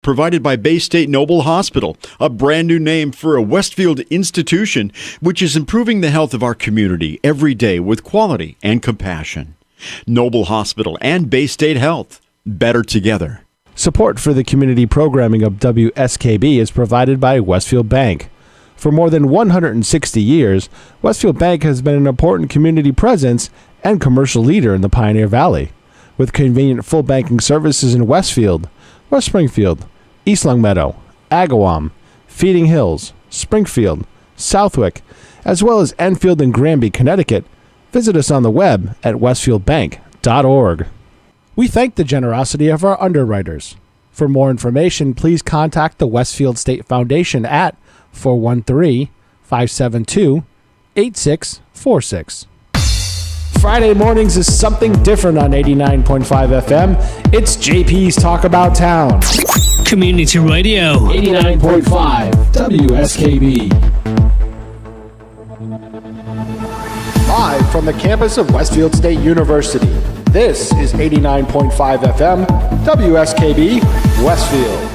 Provided by Bay State Noble Hospital, a brand new name for a Westfield institution which is improving the health of our community every day with quality and compassion. Noble Hospital and Bay State Health, better together. Support for the community programming of WSKB is provided by Westfield Bank. For more than 160 years, Westfield Bank has been an important community presence and commercial leader in the Pioneer Valley. With convenient full banking services in Westfield, West Springfield, East Longmeadow, Agawam, Feeding Hills, Springfield, Southwick, as well as Enfield and Granby, Connecticut, visit us on the web at westfieldbank.org. We thank the generosity of our underwriters. For more information, please contact the Westfield State Foundation at 413-572-8646. Friday mornings is something different on 89.5 FM. It's JP's Talk About Town. Community Radio. 89.5 WSKB. Live from the campus of Westfield State University, this is 89.5 FM WSKB Westfield.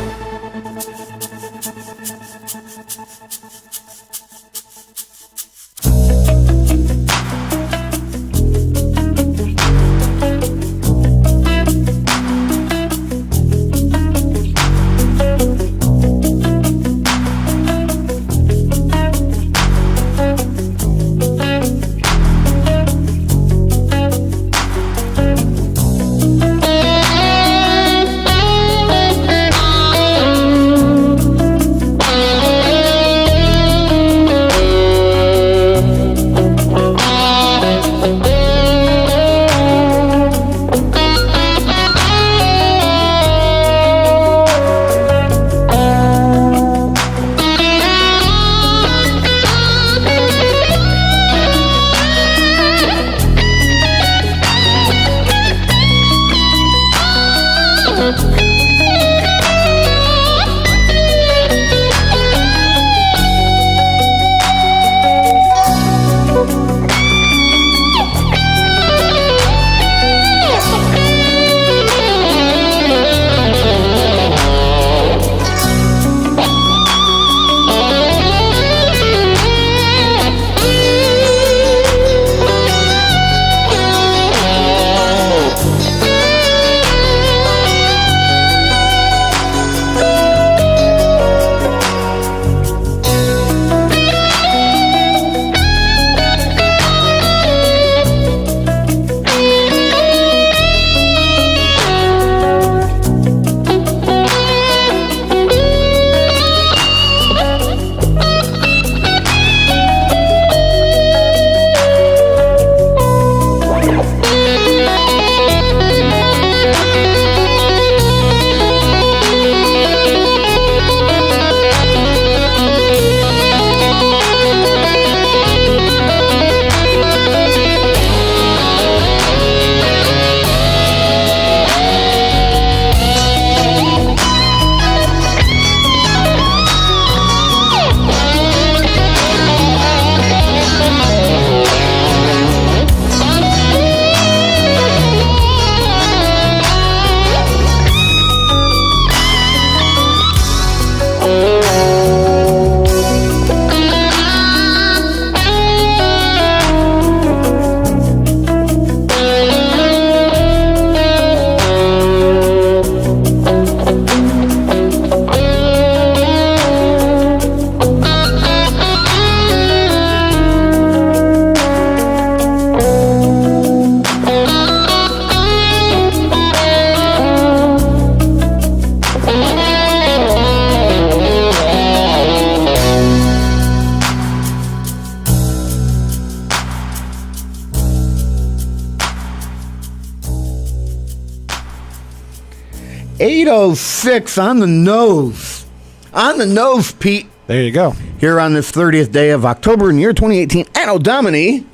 .806 on the nose. On the nose, Pete. There you go. Here on this 30th day of October in the year 2018, Anno Domini.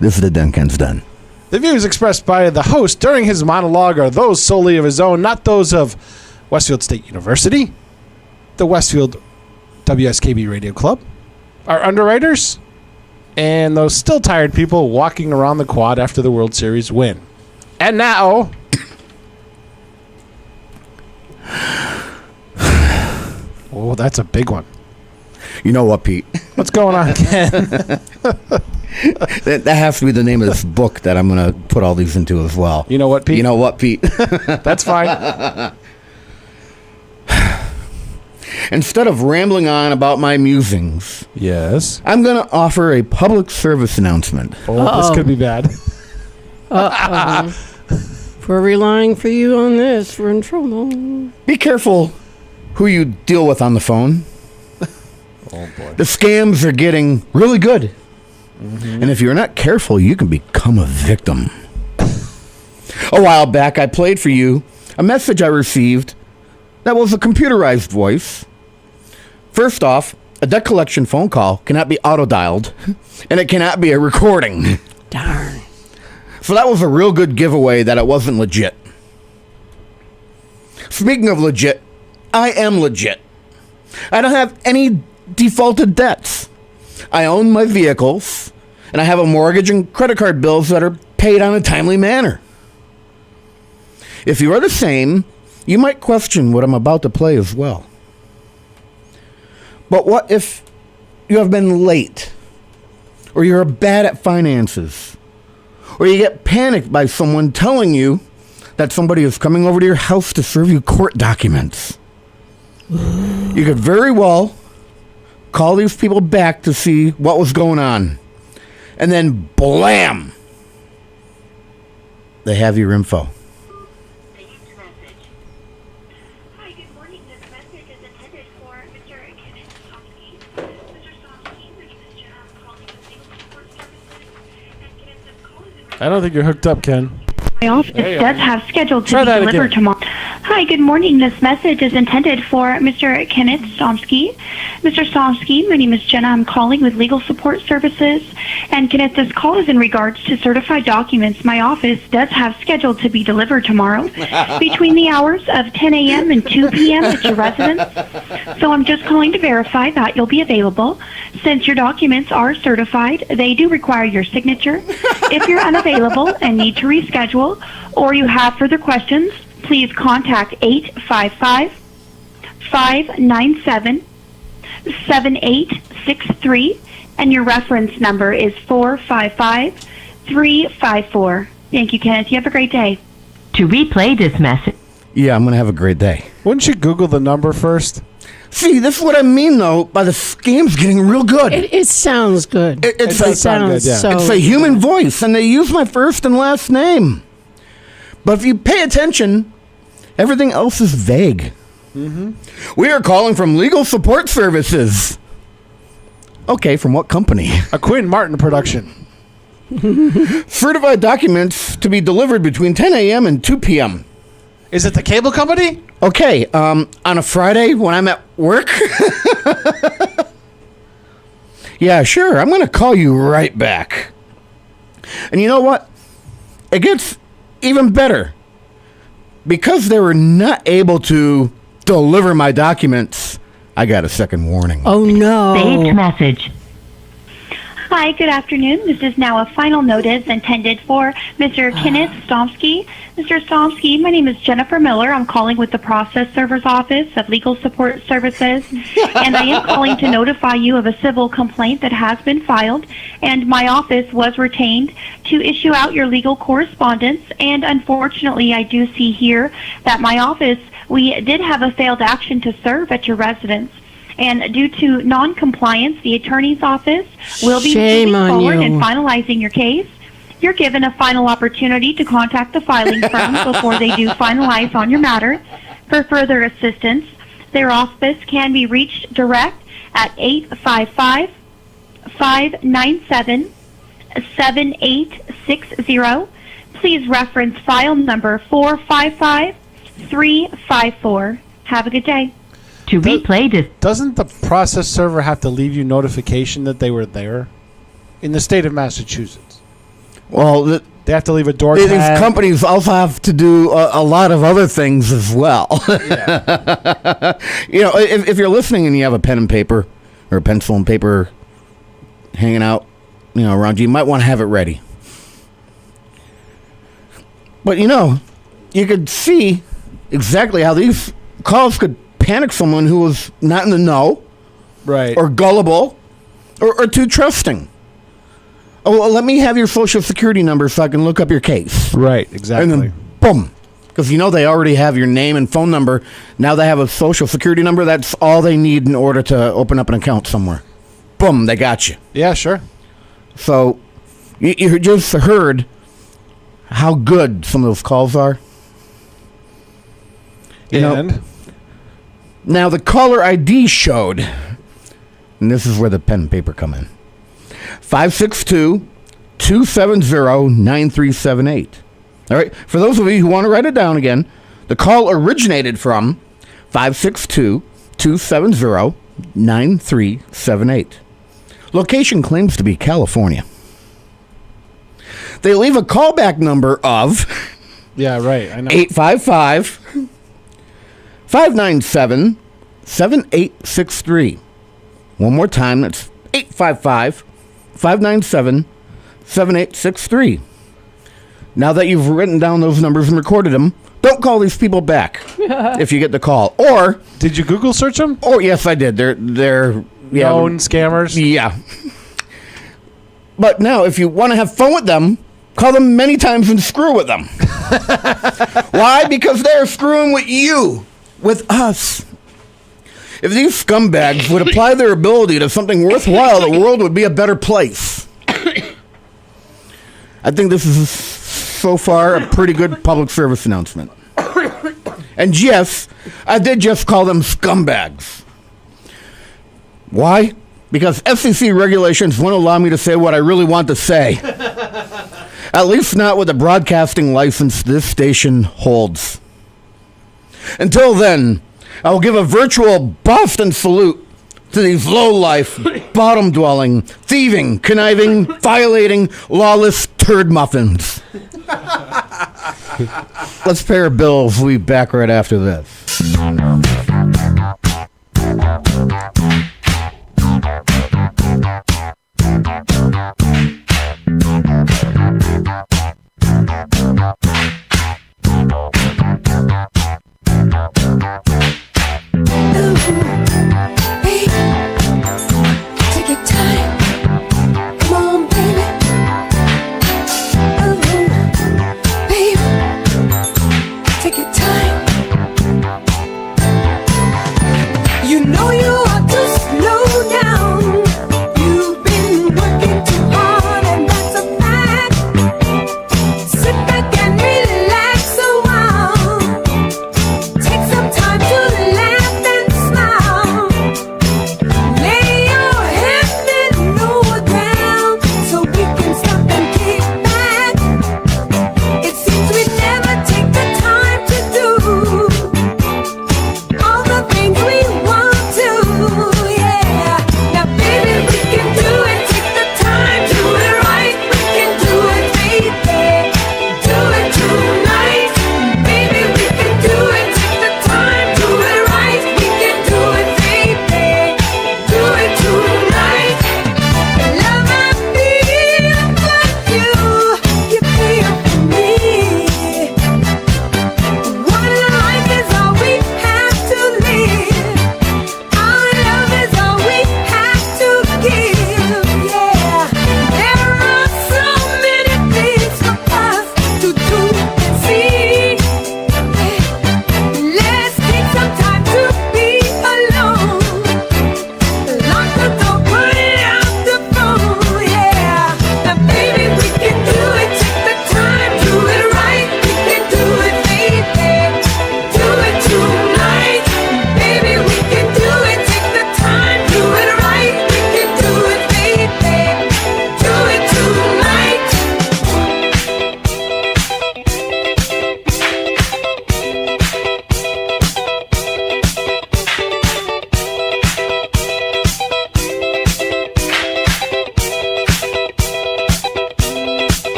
This is the Duncan's Done. The views expressed by the host during his monologue are those solely of his own, not those of Westfield State University, the Westfield WSKB Radio Club, our underwriters, and those still tired people walking around the quad after the World Series win. And now, Oh, that's a big one. You know what, Pete? What's going on, Ken? That has to be the name of this book that I'm going to put all these into as well. You know what, Pete? You know what, Pete? That's fine. Instead of rambling on about my musings, Yes. I'm going to offer a public service announcement. Oh, this could be bad. If we're relying for you on this, we're in trouble. Be careful who you deal with on the phone. Oh, boy. The scams are getting really good. And if you're not careful, you can become a victim. A while back, I played for you a message I received that was a computerized voice. First off, a debt collection phone call cannot be auto-dialed, and it cannot be a recording. Darn. So that was a real good giveaway that it wasn't legit. Speaking of legit, I am legit. I don't have any defaulted debts. I own my vehicles, and I have a mortgage and credit card bills that are paid on a timely manner. If you are the same, you might question what I'm about to play as well. But what if you have been late, or you're bad at finances, or you get panicked by someone telling you that somebody is coming over to your house to serve you court documents? You could very well call these people back to see what was going on. And then, blam! They have your info. Hi, good morning. This message is intended for Mr. Kenneth Somsky. Mr. Somsky, my name is Jenna. I'm calling with Legal Support Services. And Kenneth, this call is in I don't think you're hooked up, Ken. My office There you does are. have scheduled to Try be that delivered again. tomorrow. Hi, good morning. This message is intended for Mr. Kenneth Somsky. Mr. Somsky, my name is Jenna. I'm calling with Legal Support Services. And Kenneth, this call is in regards to certified documents my office does have scheduled to be delivered tomorrow between the hours of 10 a.m. and 2 p.m. at your residence. So I'm just calling to verify that you'll be available. Since your documents are certified, they do require your signature. If you're unavailable and need to reschedule, or you have further questions, please contact 855-597-7863, and your reference number is 455354. Thank you, Kenneth. You have a great day. To replay this message, Yeah, I'm going to have a great day. Wouldn't you Google the number first? See, this is what I mean, though, by the scams getting real good. It sounds good. It's It does sound good, yeah. so It's a human voice, and they use my first and last name. But if you pay attention, everything else is vague. We are calling from Legal Support Services. Okay, from what company? A Quinn Martin production. Certified documents to be delivered between 10 a.m. and 2 p.m. Is it the cable company? Okay, on a Friday when I'm at work? Yeah, sure, I'm going to call you right back. And you know what? It gets even better. Because they were not able to deliver my documents, I got a second warning. Oh no. saved message. Hi, good afternoon. This is now a final notice intended for Mr. Kenneth Somsky. Mr. Somsky, my name is Jennifer Miller. I'm calling with the Process Server's Office of Legal Support Services, and I am calling to notify you of a civil complaint that has been filed, and my office was retained to issue out your legal correspondence, and unfortunately, I do see here that my office, we did have a failed action to serve at your residence. And due to non-compliance, the attorney's office will be Shame moving on forward you. and finalizing your case. You're given a final opportunity to contact the filing firm before they do finalize on your matter. For further assistance, their office can be reached direct at 855-597-7860. Please reference file number 455354. Have a good day. To replay this, Doesn't the process server have to leave you notification that they were there? In the state of Massachusetts. Well, They have to leave a door these tag. companies also have to do a lot of other things as well. You know, if you're listening and you have a pen and paper or a pencil and paper hanging out, you know, around you, you might want to have it ready. But you know, you could see exactly how these calls could panic someone who was not in the know, Right. or gullible, or too trusting. Oh, well, let me have your social security number so I can look up your case. Right, exactly. And then, boom. Because they already have your name and phone number. Now they have a social security number. That's all they need in order to open up an account somewhere. Boom, they got you. Yeah, sure. So, you just heard how good some of those calls are. Now the caller ID showed, and this is where the pen and paper come in, 562-270-9378. All right, for those of you who want to write it down again, the call originated from 562-270-9378. Location claims to be California. They leave a callback number of Yeah, right. I know. 855-597-7863. One more time, that's 855-597-7863. Now that you've written down those numbers and recorded them, don't call these people back if you get the call. Or Did you Google search them? or yes, I did. They're Known scammers? Yeah. But now, if you want to have fun with them, call them many times and screw with them. Why? Because they're screwing with you, with us. If these scumbags would apply their ability to something worthwhile, the world would be a better place. I think this is, so far, a pretty good public service announcement. And yes, I did just call them scumbags. Why? Because SEC regulations won't allow me to say what I really want to say. At least not with the broadcasting license this station holds. Until then, I will give a virtual Boston salute to these low-life, bottom-dwelling, thieving, conniving, violating, lawless turd muffins. Let's pay our bills. We'll be back right after this. Take your time. Come on, baby. Baby. Take your time. You know you ought to slow down. You've been working too hard, and that's a fact. Sit back and relax a while. Take some time to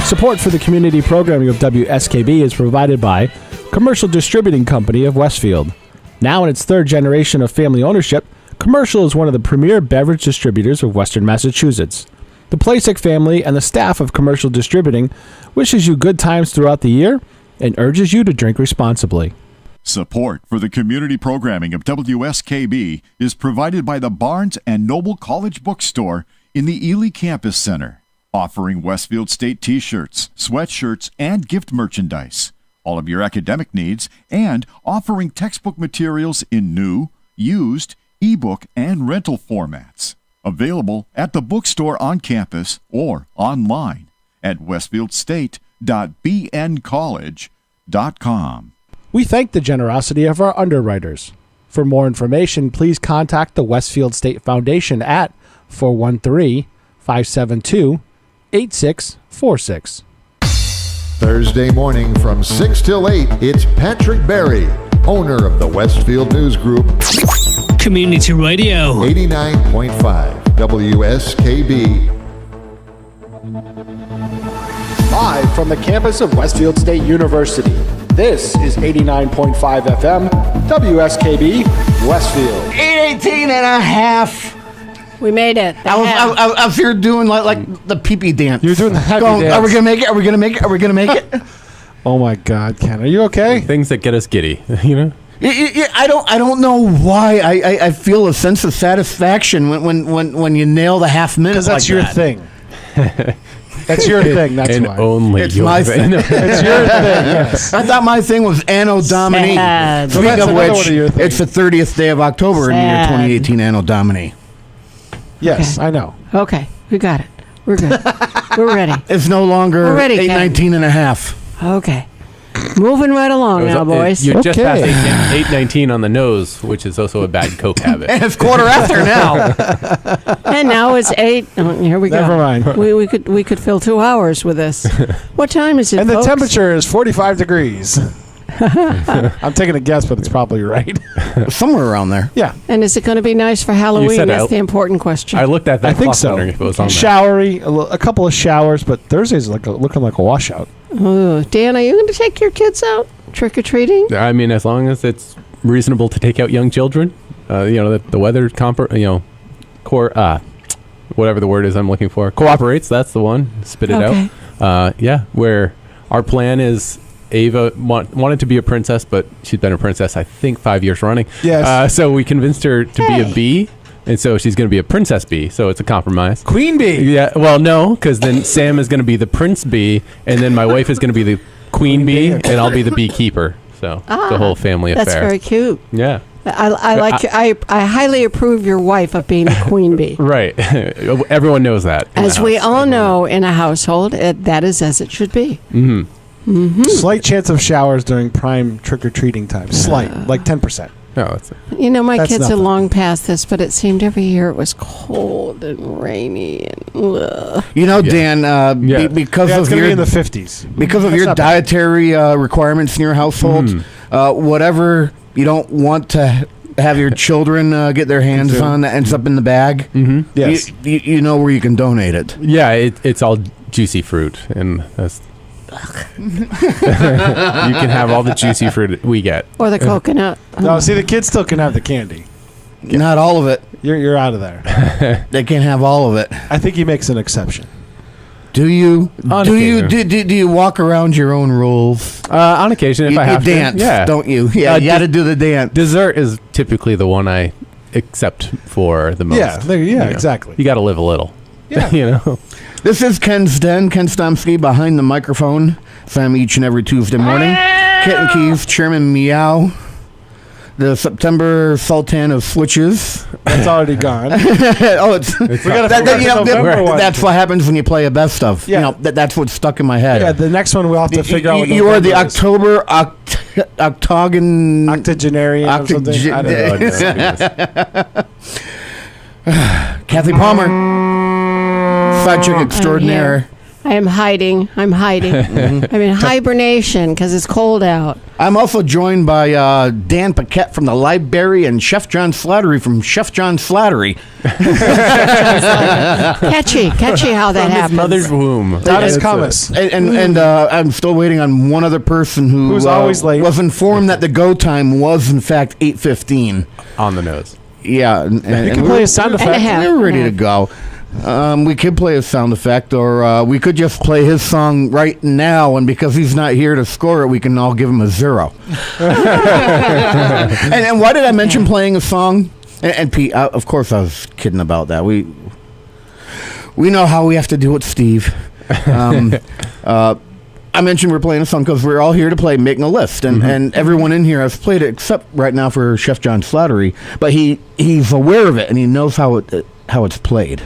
Support for the community programming of WSKB is provided by Commercial Distributing Company of Westfield. Now in its third generation of family ownership, Commercial is one of the premier beverage distributors of Western Massachusetts. The Placek family and the staff of Commercial Distributing wishes you good times throughout the year and urges you to drink responsibly. Support for the community programming of WSKB is provided by the Barnes and Noble College Bookstore in the Ely Campus Center, offering Westfield State t-shirts, sweatshirts, and gift merchandise, all of your academic needs, and offering textbook materials in new, used, ebook, and rental formats. Available at the bookstore on campus or online at westfieldstate.bncollege.com. We thank the generosity of our underwriters. For more information, please contact the Westfield State Foundation at 413-572-8646. Thursday morning from 6 till 8, it's Patrick Berry, owner of the Westfield News Group. Community Radio. 89.5 WSKB. Live from the campus of Westfield State University, this is 89.5 FM, WSKB, Westfield. 818 and a half. We made it. I was here doing like the pee-pee dance. You're doing the happy Going, dance. Are we going to make it? Are we going to make it? Are we going to make it? Oh my God, Ken, are you okay? Things that get us giddy, you know? I don't know why I feel a sense of satisfaction when you nail the half minute. Because that's like your that. thing. That's your thing. That's and why. only It's your my thing. thing. It's your thing. Yes. I thought my thing was Anno Domini. Sad. So Speaking that's of another which, one of your things. it's the 30th day of October in the year Sad. 2018 Anno Domini. Yes, Okay. I know. Okay, we got it. We're good. We're ready. It's no longer We're ready, Ken. 819 and a half. Okay. Moving right along now, boys. You're just Okay. past 819 on the nose, which is also a bad coke habit. And it's quarter after now. And now it's 8. Oh, here we go. Never mind. We could fill 2 hours with this. What time is it, And the folks? temperature is 45 degrees. I'm taking a guess, but it's probably right. Somewhere around there. Yeah. And is it going to be nice for Halloween? said That's out. the important question. I looked at that I think clock so. wondering if it was on there. Showery, a couple of showers, but Thursday's looking like a washout. Ooh, Dan, are you going to take your kids out trick-or-treating? I mean, as long as it's reasonable to take out young children, the weather, whatever the word is I'm looking for, cooperates. That's the one. Spit it Okay. out. Where our plan is Ava wanted to be a princess, but she's been a princess, I think, 5 years running. Yes. So we convinced her to be a bee. And so she's going to be a princess bee, so it's a compromise. Queen bee. Yeah, well, no, because then Sam is going to be the prince bee, and then my wife is going to be the queen bee, and I'll be the beekeeper. So the whole family affair. That's very cute. Yeah. I highly approve your wife of being a queen bee. Right. Everyone knows that. in As the we house. all know in a household, that is as it should be. Slight chance of showers during prime trick-or-treating time. Slight, like 10%. No, that's You know, my That's kids are nothing. long past this, but it seemed every year it was cold and rainy and ugh. You know, Dan, because Yeah, it's of going to your be in the 50s. because of That's your not bad. dietary requirements in your household, whatever you don't want to have your children get their hands on that ends up in the bag. Yes. You know where you can donate it. Yeah, it's all juicy fruit, and that's. You can have all the juicy fruit we get. Or the coconut. No, see, the kids still can have the candy. Not all of it. You're out of there. They can't have all of it. I think he makes an exception. Do you? On Do occasion. you? Do you walk around your own rules? On occasion, if You I have dance, to. Yeah. don't you? Yeah, you got to do the dance. Dessert is typically the one I accept for the most. Yeah, exactly. You got to live a little. Yeah. You know. This is Ken's Den. Ken Stomsky behind the microphone. Sam each and every Tuesday morning. Kitten Keys, Chairman Meow. The September Sultan of Switches. That's already gone. Oh, it's We got to figure out the November one. that's what happens when you play a best of. Yeah. You know, that's what's stuck in my head. Yeah, the next one we'll have to figure out what You are the November is. October octagon. Octogenarian or something. I don't know. Kathy Palmer, side chick extraordinaire. I am hiding. I'm hiding. I'm in hibernation because it's cold out. I'm also joined by Dan Paquette from the library and Chef John Slattery from Chef John Slattery. Catchy how that From his happens. mother's womb. Donis Kamas. And I'm still waiting on one other person Who's always late. was informed that the go time was in fact 8:15. On the nose. Yeah, and You can play a sound And a effect. half. we were ready to go. We could play a sound effect, or we could just play his song right now, and because he's not here to score it, we can all give him a 0. and why did I mention playing a song? And Pete, of course I was kidding about that. We know how we have to do it, Steve. I mentioned we're playing a song because we're all here to play Making a List, and everyone in here has played it except right now for Chef John Slattery, but he's aware of it and he knows how it's played.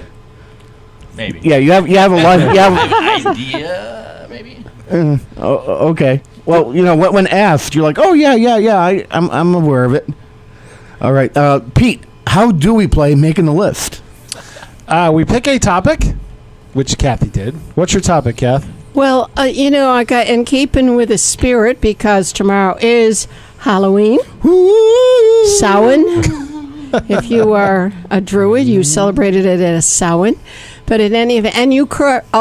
Maybe. Yeah, you have a life. You have idea, maybe. Okay. Well, when asked, you're like, oh yeah. I'm aware of it. All right, Pete. How do we play Making the List? We pick a topic, which Kathy did. What's your topic, Kath? Well, I got in keeping with the spirit because tomorrow is Halloween. Samhain. If you are a druid, you celebrated it at a Samhain. But in any event, and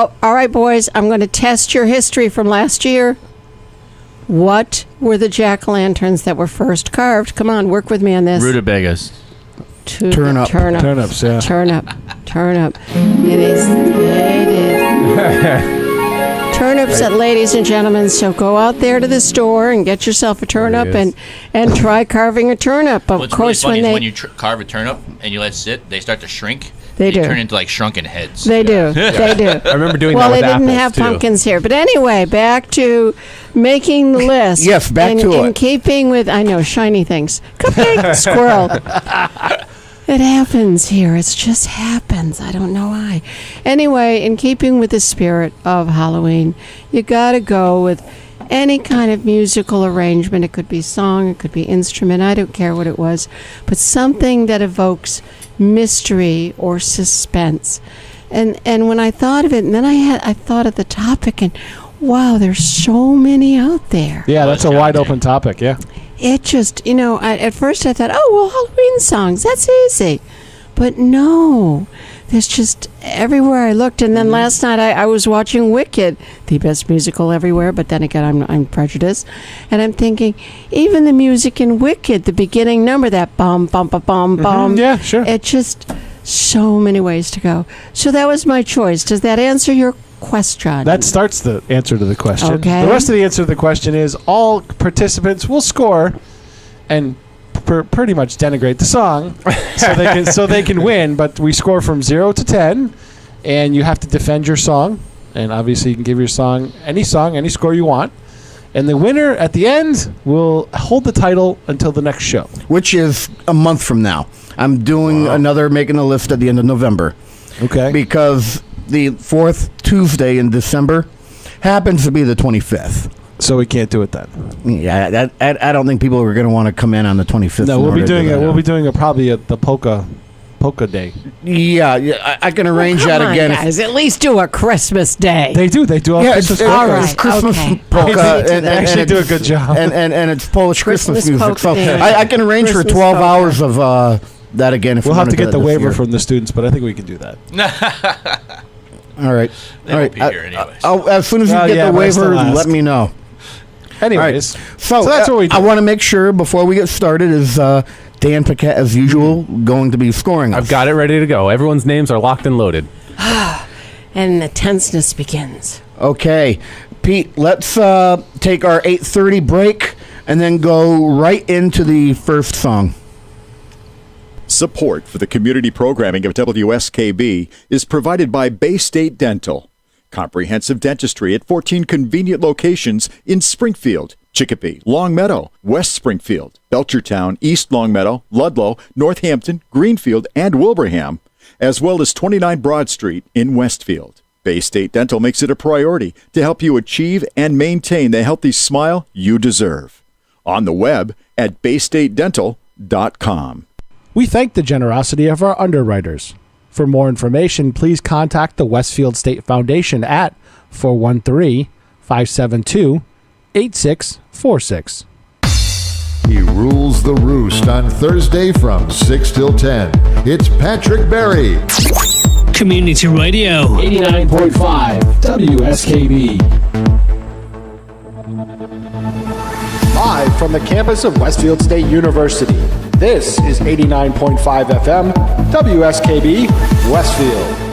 all right, boys, I'm going to test your history from last year. What were the jack-o'-lanterns that were first carved? Come on, work with me on this. Rutabagas. Turnip. Turnips, yeah. Turnip. It is. Turnips, ladies and gentlemen. So go out there to the store and get yourself a turnip and try carving a turnip. Of What's course, really funny when is when you carve a turnip and you let it sit, they start to shrink. They do. turn into like shrunken heads. They do. They do. I remember doing well, that with they didn't apples, have too. pumpkins here. But anyway, back to making the list. Yes, back to in it. keeping with, I know, shiny things. Cupcake, squirrel. It happens here. It just happens. I don't know why. Anyway, in keeping with the spirit of Halloween, you got to go with any kind of musical arrangement. It could be song, it could be instrument. I don't care what it was, but something that evokes mystery or suspense. And when I thought of it, and then I thought of the topic, and wow, there's so many out there. Yeah, that's a wide open topic, yeah. It just, at first I thought, oh, well, Halloween songs, that's easy. But no, there's just everywhere I looked. And then last night I was watching Wicked, the best musical everywhere. But then again, I'm prejudiced. And I'm thinking, even the music in Wicked, the beginning number, that bum, bum, bum, bum, bum. Yeah, sure. It just, so many ways to go. So that was my choice. Does that answer your question? That starts the answer to the question. Okay. The rest of the answer to the question is all participants will score and pretty much denigrate the song so they can win, but we score from 0 to 10 and you have to defend your song, and obviously you can give your song, any score you want, and the winner at the end will hold the title until the next show, which is a month from now. I'm doing another Making a List at the end of November. Okay. Because the fourth Tuesday in December happens to be the 25th. So we can't do it then. Yeah, I don't think people are going to want to come in on the 25th. No, we'll be doing it. We'll be doing it probably at the polka day. Yeah, I can arrange that again. Guys, at least do a Christmas day. They do all Christmas polka. All right, it's Christmas okay. polka. They actually do a good job. And it's Polish Christmas music. polka So day. I can arrange for Christmas 12 polka. hours of that again. If We'll we have want to get the do it this waiver year. from the students, but I think we can do that. All right. They won't be here anyways. As soon as you Well, get yeah, the but I still waiver, ask. let me know. Anyways, So that's what we do. I want to make sure before we get started is Dan Paquette, as usual, going to be scoring us. I've got it ready to go. Everyone's names are locked and loaded. And the tenseness begins. Okay, Pete, let's take our 8:30 break and then go right into the first song. Support for the community programming of WSKB is provided by Bay State Dental. Comprehensive dentistry at 14 convenient locations in Springfield, Chicopee, Longmeadow, West Springfield, Belchertown, East Longmeadow, Ludlow, Northampton, Greenfield, and Wilbraham, as well as 29 Broad Street in Westfield. Bay State Dental makes it a priority to help you achieve and maintain the healthy smile you deserve. On the web at baystatedental.com. We thank the generosity of our underwriters. For more information, please contact the Westfield State Foundation at 413-572-8646. He rules the roost on Thursday from 6 till 10. It's Patrick Berry. Community Radio. 89.5 WSKB. Live from the campus of Westfield State University, this is 89.5 FM WSKB Westfield.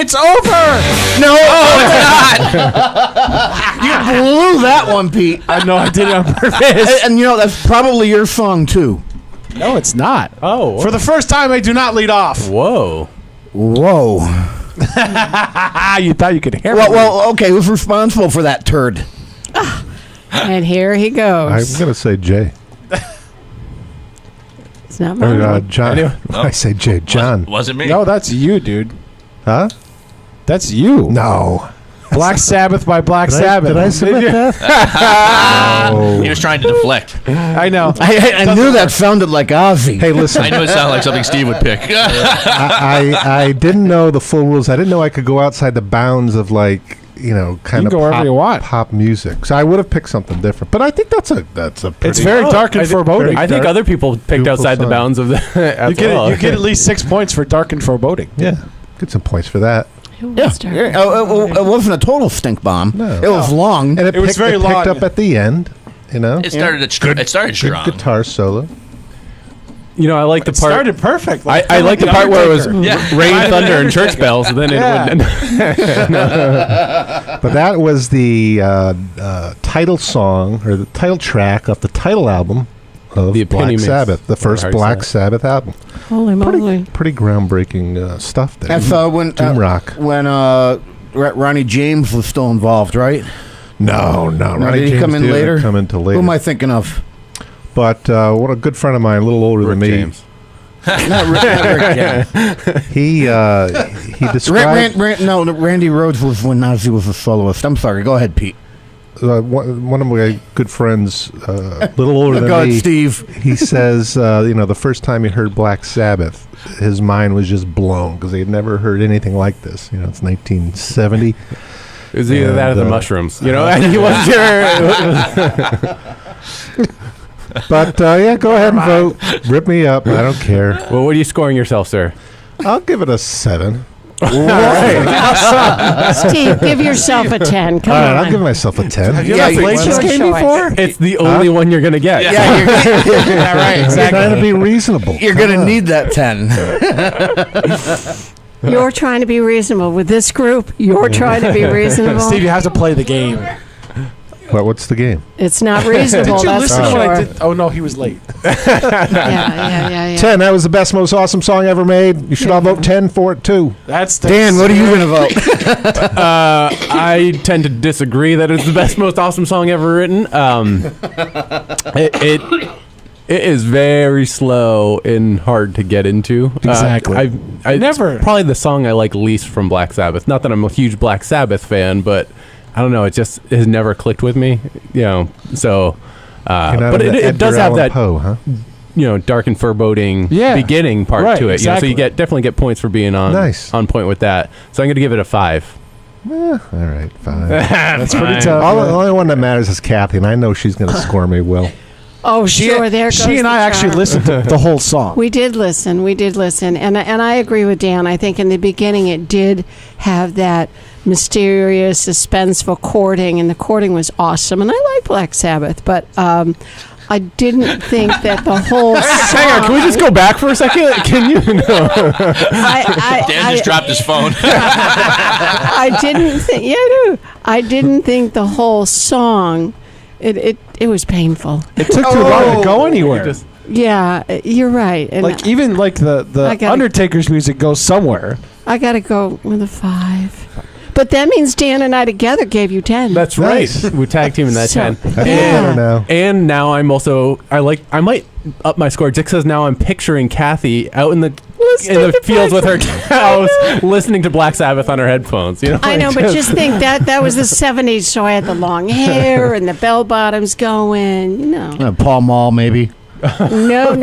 It's over. No. You blew that one, Pete. I know I did it on purpose. And you know, that's probably your song, too. No, it's not. Oh. For the first time, I do not lead off. Whoa. Whoa. You thought you could hear me. Well, okay, who's responsible for that turd? And here he goes. I'm going to say Jay. It's not mine. John. I say Jay. John. Wasn't me. No, that's you, dude. Huh? That's you. No. Black Sabbath by Black Sabbath. Did I submit that? He was trying to deflect. I know. I knew that sounded like Ozzy. Hey, listen. I knew it sounded like something Steve would pick. I didn't know the full rules. I didn't know I could go outside the bounds of kind of go wherever you want. pop music. So I would have picked something different. But I think that's a pretty. It's very dark and foreboding. I think other people picked outside the bounds of the. You get at least 6 points for dark and foreboding. Yeah, get some points for that. Yeah. It wasn't a total stink bomb. No. It was long. And It was very long. Picked up at the end. It started. It started strong. Good guitar solo. I like the part. Started perfect. I like the part where it was Yeah. rain, thunder, and church bells. And then it would. But that was the title song or the title track of the title album of The Black Epitome Sabbath, the first Hard Black Sabbath. Sabbath album. Holy moly. Pretty groundbreaking stuff there. That's when Doom rock. When Ronnie James was still involved, right? No. Ronnie did he James come in didn't later? Come into later. Who am I thinking of? But what a good friend of mine, a little older Rick than me. James. Not Rick James. He described Randy Rhoads was when Ozzy was a soloist. I'm sorry. Go ahead, Pete. one of my good friends, a little older than Go me. ahead, Steve. He says, the first time he heard Black Sabbath, his mind was just blown because he had never heard anything like this. It's 1970. It was either that or the mushrooms. He wasn't sure. But go ahead and vote. Rip me up. I don't care. Well, what are you scoring yourself, sir? I'll give it a 7. Steve, give yourself a 10. Come All right, on. I'll give myself a 10. Have you ever played this game before? It's the only one you're going to get. Yeah, Right, I'm exactly. trying to be reasonable. you're going to need that 10. You're trying to be reasonable. With this group, you're trying to be reasonable. Steve, you have to play the game. What's the game? It's not reasonable, Did you that's listen for to what I sure. did? Oh, no, he was late. Yeah. 10. That was the best, most awesome song ever made. You should all vote 10 for it, too. That's Dan, what are you going to vote? I tend to disagree that it's the best, most awesome song ever written. It is very slow and hard to get into. Exactly. Never. It's probably the song I like least from Black Sabbath. Not that I'm a huge Black Sabbath fan, but I don't know. It just has never clicked with me. So, but it does have that Poe, huh? dark and foreboding beginning part to it. Exactly. So you definitely get points for being on point with that. So I'm going to give it a 5. All right, 5. That's pretty tough. The only one that matters is Kathy, and I know she's going to score me well. Oh, sure. There goes She and the I actually charm. listened to the whole song. We did listen, and I agree with Dan. I think in the beginning it did have that mysterious, suspenseful chording, and the chording was awesome. And I like Black Sabbath, but I didn't think that the whole song. Hang on, can we just go back for a second? Can you? Dan just dropped his phone. I didn't think. Yeah, I do. I didn't think the whole song. It was painful. It took too long to go anywhere. Yeah, you're right. And Even the Undertaker's music goes somewhere. I got to go with a 5. But that means Dan and I together gave you 10. That's right. We tag team in that 10. Better now. And now I'm also I might up my score just because now I'm picturing Kathy out in the fields with her cows listening to Black Sabbath on her headphones. I know, but just think that was the 70s, so I had the long hair and the bell bottoms going. Paul Mall, maybe. No.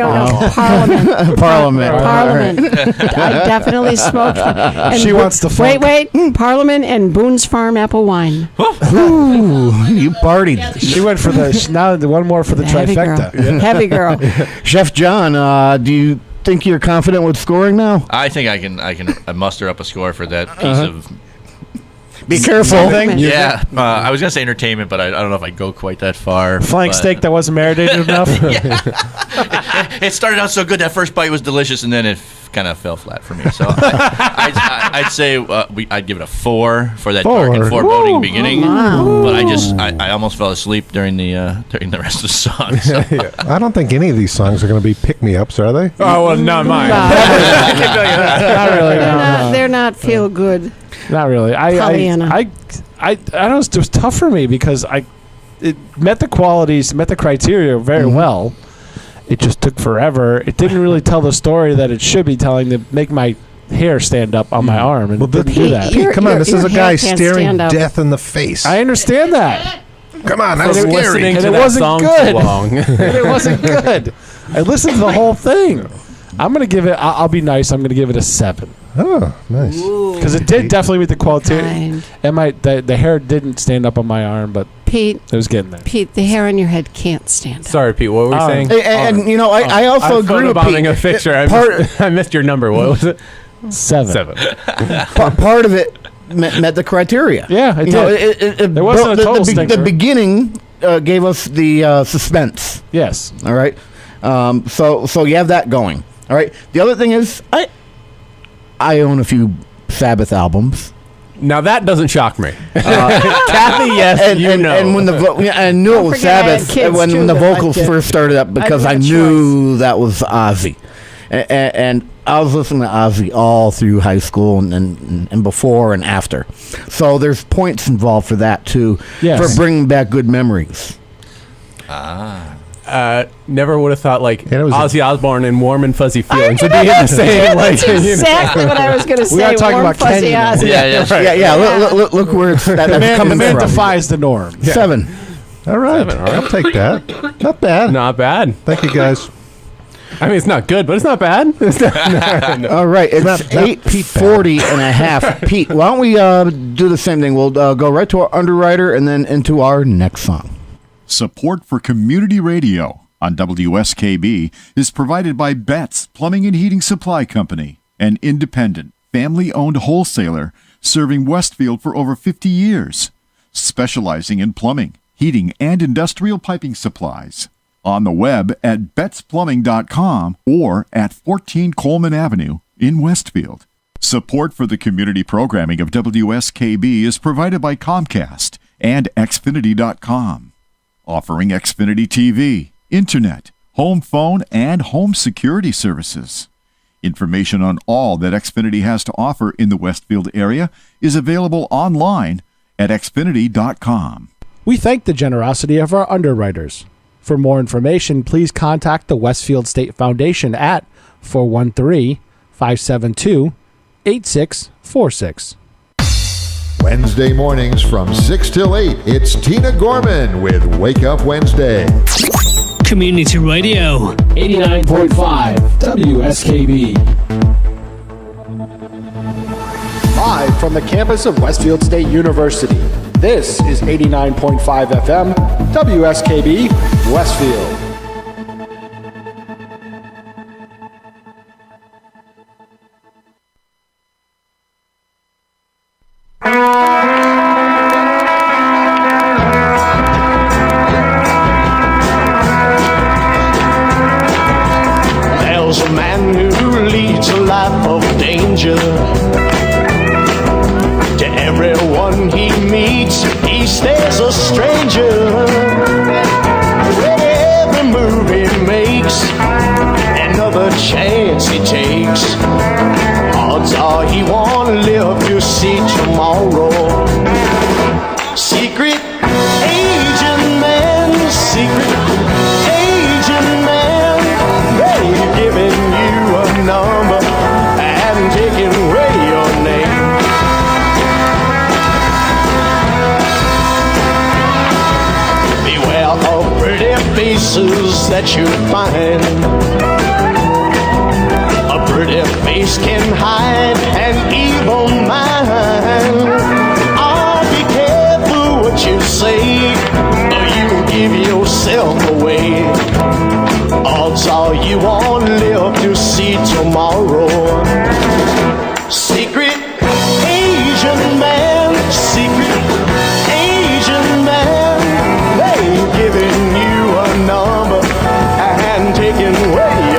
Parliament. Parliament. I definitely smoked. And She wants the funk. Wait. Parliament and Boone's Farm apple wine. Ooh, you partied. She went for now the one more for the Heavy trifecta. girl. Heavy girl. Chef John, do you think you're confident with scoring now? I think I can muster up a score for that piece of. Be careful. Yeah, I was gonna say entertainment, but I don't know if I go quite that far. Flank but- steak that wasn't marinated enough. It started out so good. That first bite was delicious, and then it kind of fell flat for me. So I'd say I'd give it a 4 for that dark and foreboding beginning. But I almost fell asleep during the rest of the song. So. I don't think any of these songs are going to be pick-me-ups, are they? Oh, well, not mine. Not really. They're not feel good. Not really. I don't know. It was tough for me because it met the qualities, met the criteria very well. It just took forever. It didn't really tell the story that it should be telling to make my hair stand up on my arm. And didn't do that. Pete, come on. This is a guy staring death in the face. I understand that. Come on. That was scary. And it wasn't good. And it wasn't good. I listened to the whole thing. I'm going to give it, I'll be nice. I'm going to give it a 7. Oh, nice. Because it did definitely meet the quality. And the hair didn't stand up on my arm, but Pete, it was getting there. Pete, the hair on your head can't stand up. Sorry, Pete. What were we saying? And you know, I also agree with Pete. A picture. I missed your number. What was it? 7. Part of it met the criteria. Yeah, it did. There wasn't a total stinker. The beginning gave us the suspense. Yes. All right. So you have that going. All right. The other thing is, I own a few Sabbath albums. Now that doesn't shock me. Kathy, yes, and when I knew it was Sabbath when the vocals first started up because I knew that was Ozzy, and I was listening to Ozzy all through high school and before and after. So there's points involved for that too, for bringing back good memories. Never would have thought Ozzy Osbourne and Warm and Fuzzy Feelings would be in the same. That's exactly what I was going to say. We are talking about Fuzzy Kenny. Ozzy. Look where that's coming from. The man defies the norm. Yeah. 7. All right. I'll take that. Not bad. Not bad. Thank you, guys. I mean, it's not good, but it's not bad. No. All right, it's 8:40 and a half. Pete, why don't we do the same thing? We'll go right to our underwriter and then into our next song. Support for community radio on WSKB is provided by Betts Plumbing and Heating Supply Company, an independent, family-owned wholesaler serving Westfield for over 50 years, specializing in plumbing, heating, and industrial piping supplies. On the web at bettsplumbing.com or at 14 Coleman Avenue in Westfield. Support for the community programming of WSKB is provided by Comcast and Xfinity.com, offering Xfinity TV, Internet, home phone, and home security services. Information on all that Xfinity has to offer in the Westfield area is available online at Xfinity.com. We thank the generosity of our underwriters. For more information, please contact the Westfield State Foundation at 413-572-8646. Wednesday mornings from 6 till 8, it's Tina Gorman with Wake Up Wednesday. Community Radio. 89.5 WSKB. Live from the campus of Westfield State University, this is 89.5 FM, WSKB, Westfield. There's a man who leads a life of danger. To everyone he meets, he stays a stranger. With every move he makes, another chance he takes, odds are he won't live to see tomorrow. Secret agent man, secret agent man, they've given you a number and taken away your name. Beware of pretty faces that you find. A pretty face can hide an evil mind. Oh, be careful what you say, or you give yourself away. Odds are you won't live to see tomorrow. Secret Asian man, secret Asian man, they've given you a number and taken away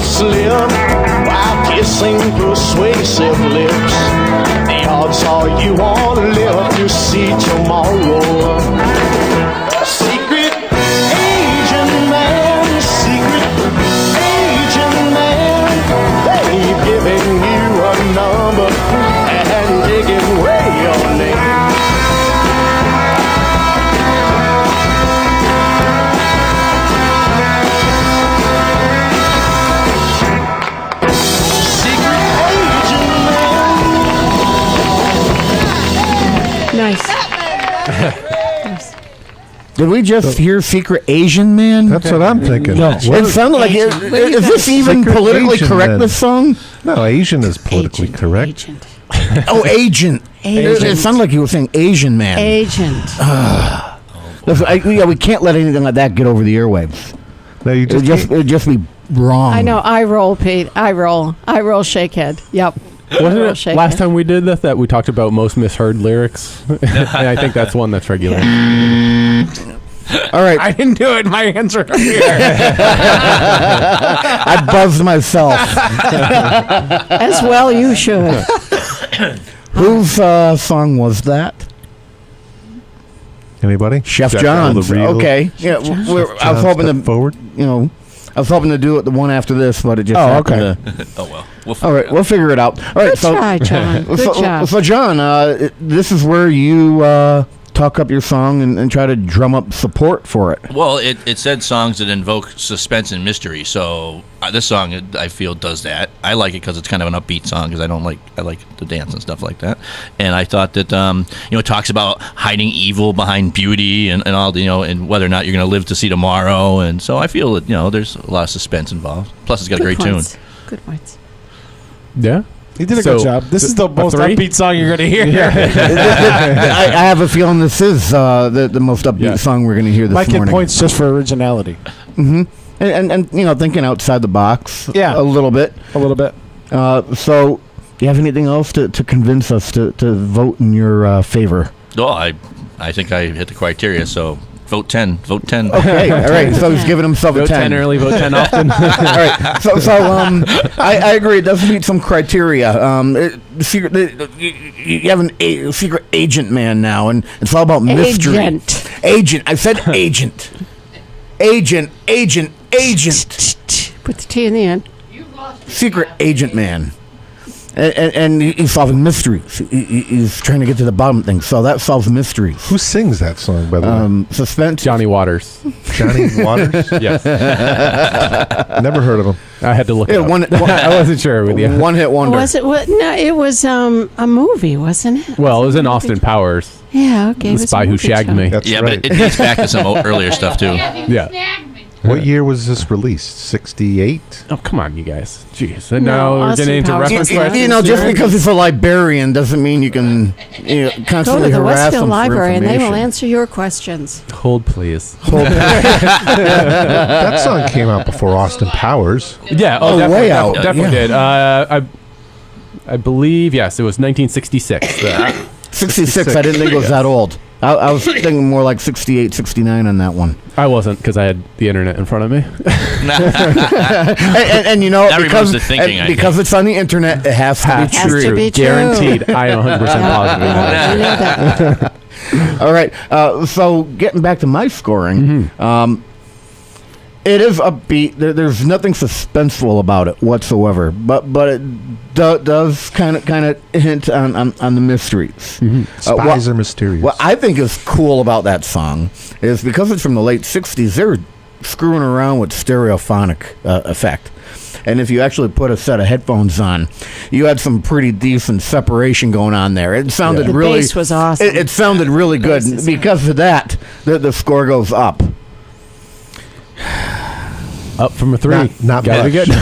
slip while kissing persuasive lips. The odds are you won't live to see tomorrow. Secret agent man, secret agent man, they've given you a number and taken away your name. Nice. Did we just hear Secret Asian Man? That's what I'm thinking. No, What? it sounded like is this even Secret politically Asian correct? Man. This song? No, Asian is politically correct. Oh, agent. It sounded like you were saying Asian Man. Agent. We can't let anything like that get over the airwaves. No, you it'd just be wrong. I know. I roll, Pete. I roll. Shakehead. Yep. Wasn't it last time we did this that we talked about most misheard lyrics? And I think that's one that's regular. All right. I didn't do it. My hands are up here. I buzzed myself. As well you should. Whose song was that? Anybody? Chef Chef John's. John, the real- Okay. Yeah, Chef I was John, hoping step to forward. I was hoping to do it the one after this, but it just happened to- Oh well. All right, we'll figure it out. All right, Good try, John. Good job. So John, this is where you talk up your song and try to drum up support for it. Well, it said songs that invoke suspense and mystery. So this song, I feel, does that. I like it because it's kind of an upbeat song because I like the dance and stuff like that. And I thought that it talks about hiding evil behind beauty and all the and whether or not you're going to live to see tomorrow. And so I feel that there's a lot of suspense involved. Plus, it's got a great tune. Good points. Yeah. You did a good job. This is the most three? upbeat song you're going to hear. I have a feeling this is the most upbeat song we're going to hear this Might morning. get points just for originality. Mm-hmm. And thinking outside the box. Yeah. A little bit. A little bit. So, do you have anything else to convince us to vote in your favor? Oh, I think I hit the criteria. So vote 10. Vote 10. Okay. All right. So he's giving himself a Vote 10 early, vote 10 often. All right. So I agree. It does meet some criteria. You have a secret agent man now, and it's all about mystery. Agent. I said agent. Agent. Put the T in the end. Secret agent man. And he's solving mysteries. He's trying to get to the bottom of things. So that solves mysteries. Who sings that song, by the way? Suspense. Johnny Waters. Johnny Waters? Yes. Never heard of him. I had to look it up. I wasn't sure with you. One hit wonder. Was it? No, it was a movie, wasn't it? Well, it was in Austin Powers. Yeah. Okay. The Spy Who Shagged Me. That's yeah, right. but it dates back to some earlier stuff too. Yeah. What year was this released? 68? Oh, come on, you guys. Jeez. And No, now we're Austin getting into Powers reference was questions. Just here? because he's a librarian doesn't mean you can Go constantly to the harass Westfield him Library for and they will information. answer your questions. Hold, please. That song came out before Austin Powers. Yeah. Oh, definitely, way out. Definitely Yeah. did. I believe, yes, it was 1966. 66. I didn't think it was that old. I was thinking more like 68, 69 on that one. I wasn't because I had the internet in front of me. and That because removes the thinking, I because it's on the internet, it has to be Has true. to be true. Guaranteed. I am 100% positive. I know that. All right. So getting back to my scoring, it is upbeat. There's nothing suspenseful about it whatsoever. But it does kind of hint on the mysteries. Spies are mysterious. What I think is cool about that song is because it's from the late '60s. They're screwing around with stereophonic effect. And if you actually put a set of headphones on, you had some pretty decent separation going on there. It sounded The really. bass was awesome. It sounded really good. Bass is Because of that, the score goes up. Up from a 3. Not Gotta be much. good.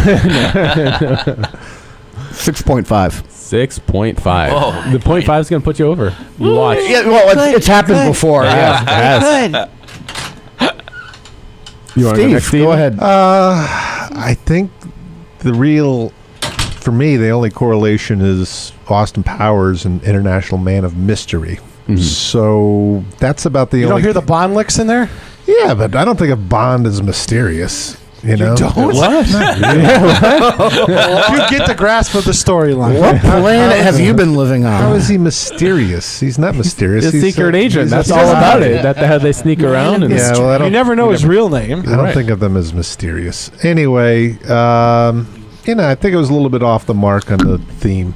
6.5. 6.5. Oh, The 0.5 is going to put you over. You watch. Yeah, well, Good, it's happened good. before. Good. You want to go next, Steve, go ahead. I think for me, the only correlation is Austin Powers and International Man of Mystery. Mm-hmm. So that's about the You only. don't hear the Bond licks in there? Yeah, but I don't think a Bond is mysterious. You know? don't? What? You get the grasp of the storyline. What planet have you been living on? How is he mysterious? He's not mysterious. The He's secret agent. he's That's a all about spy. it. That how they sneak around. And Yeah, well, I You don't, never know his real name. I don't think of them as mysterious. Anyway, I think it was a little bit off the mark on the theme.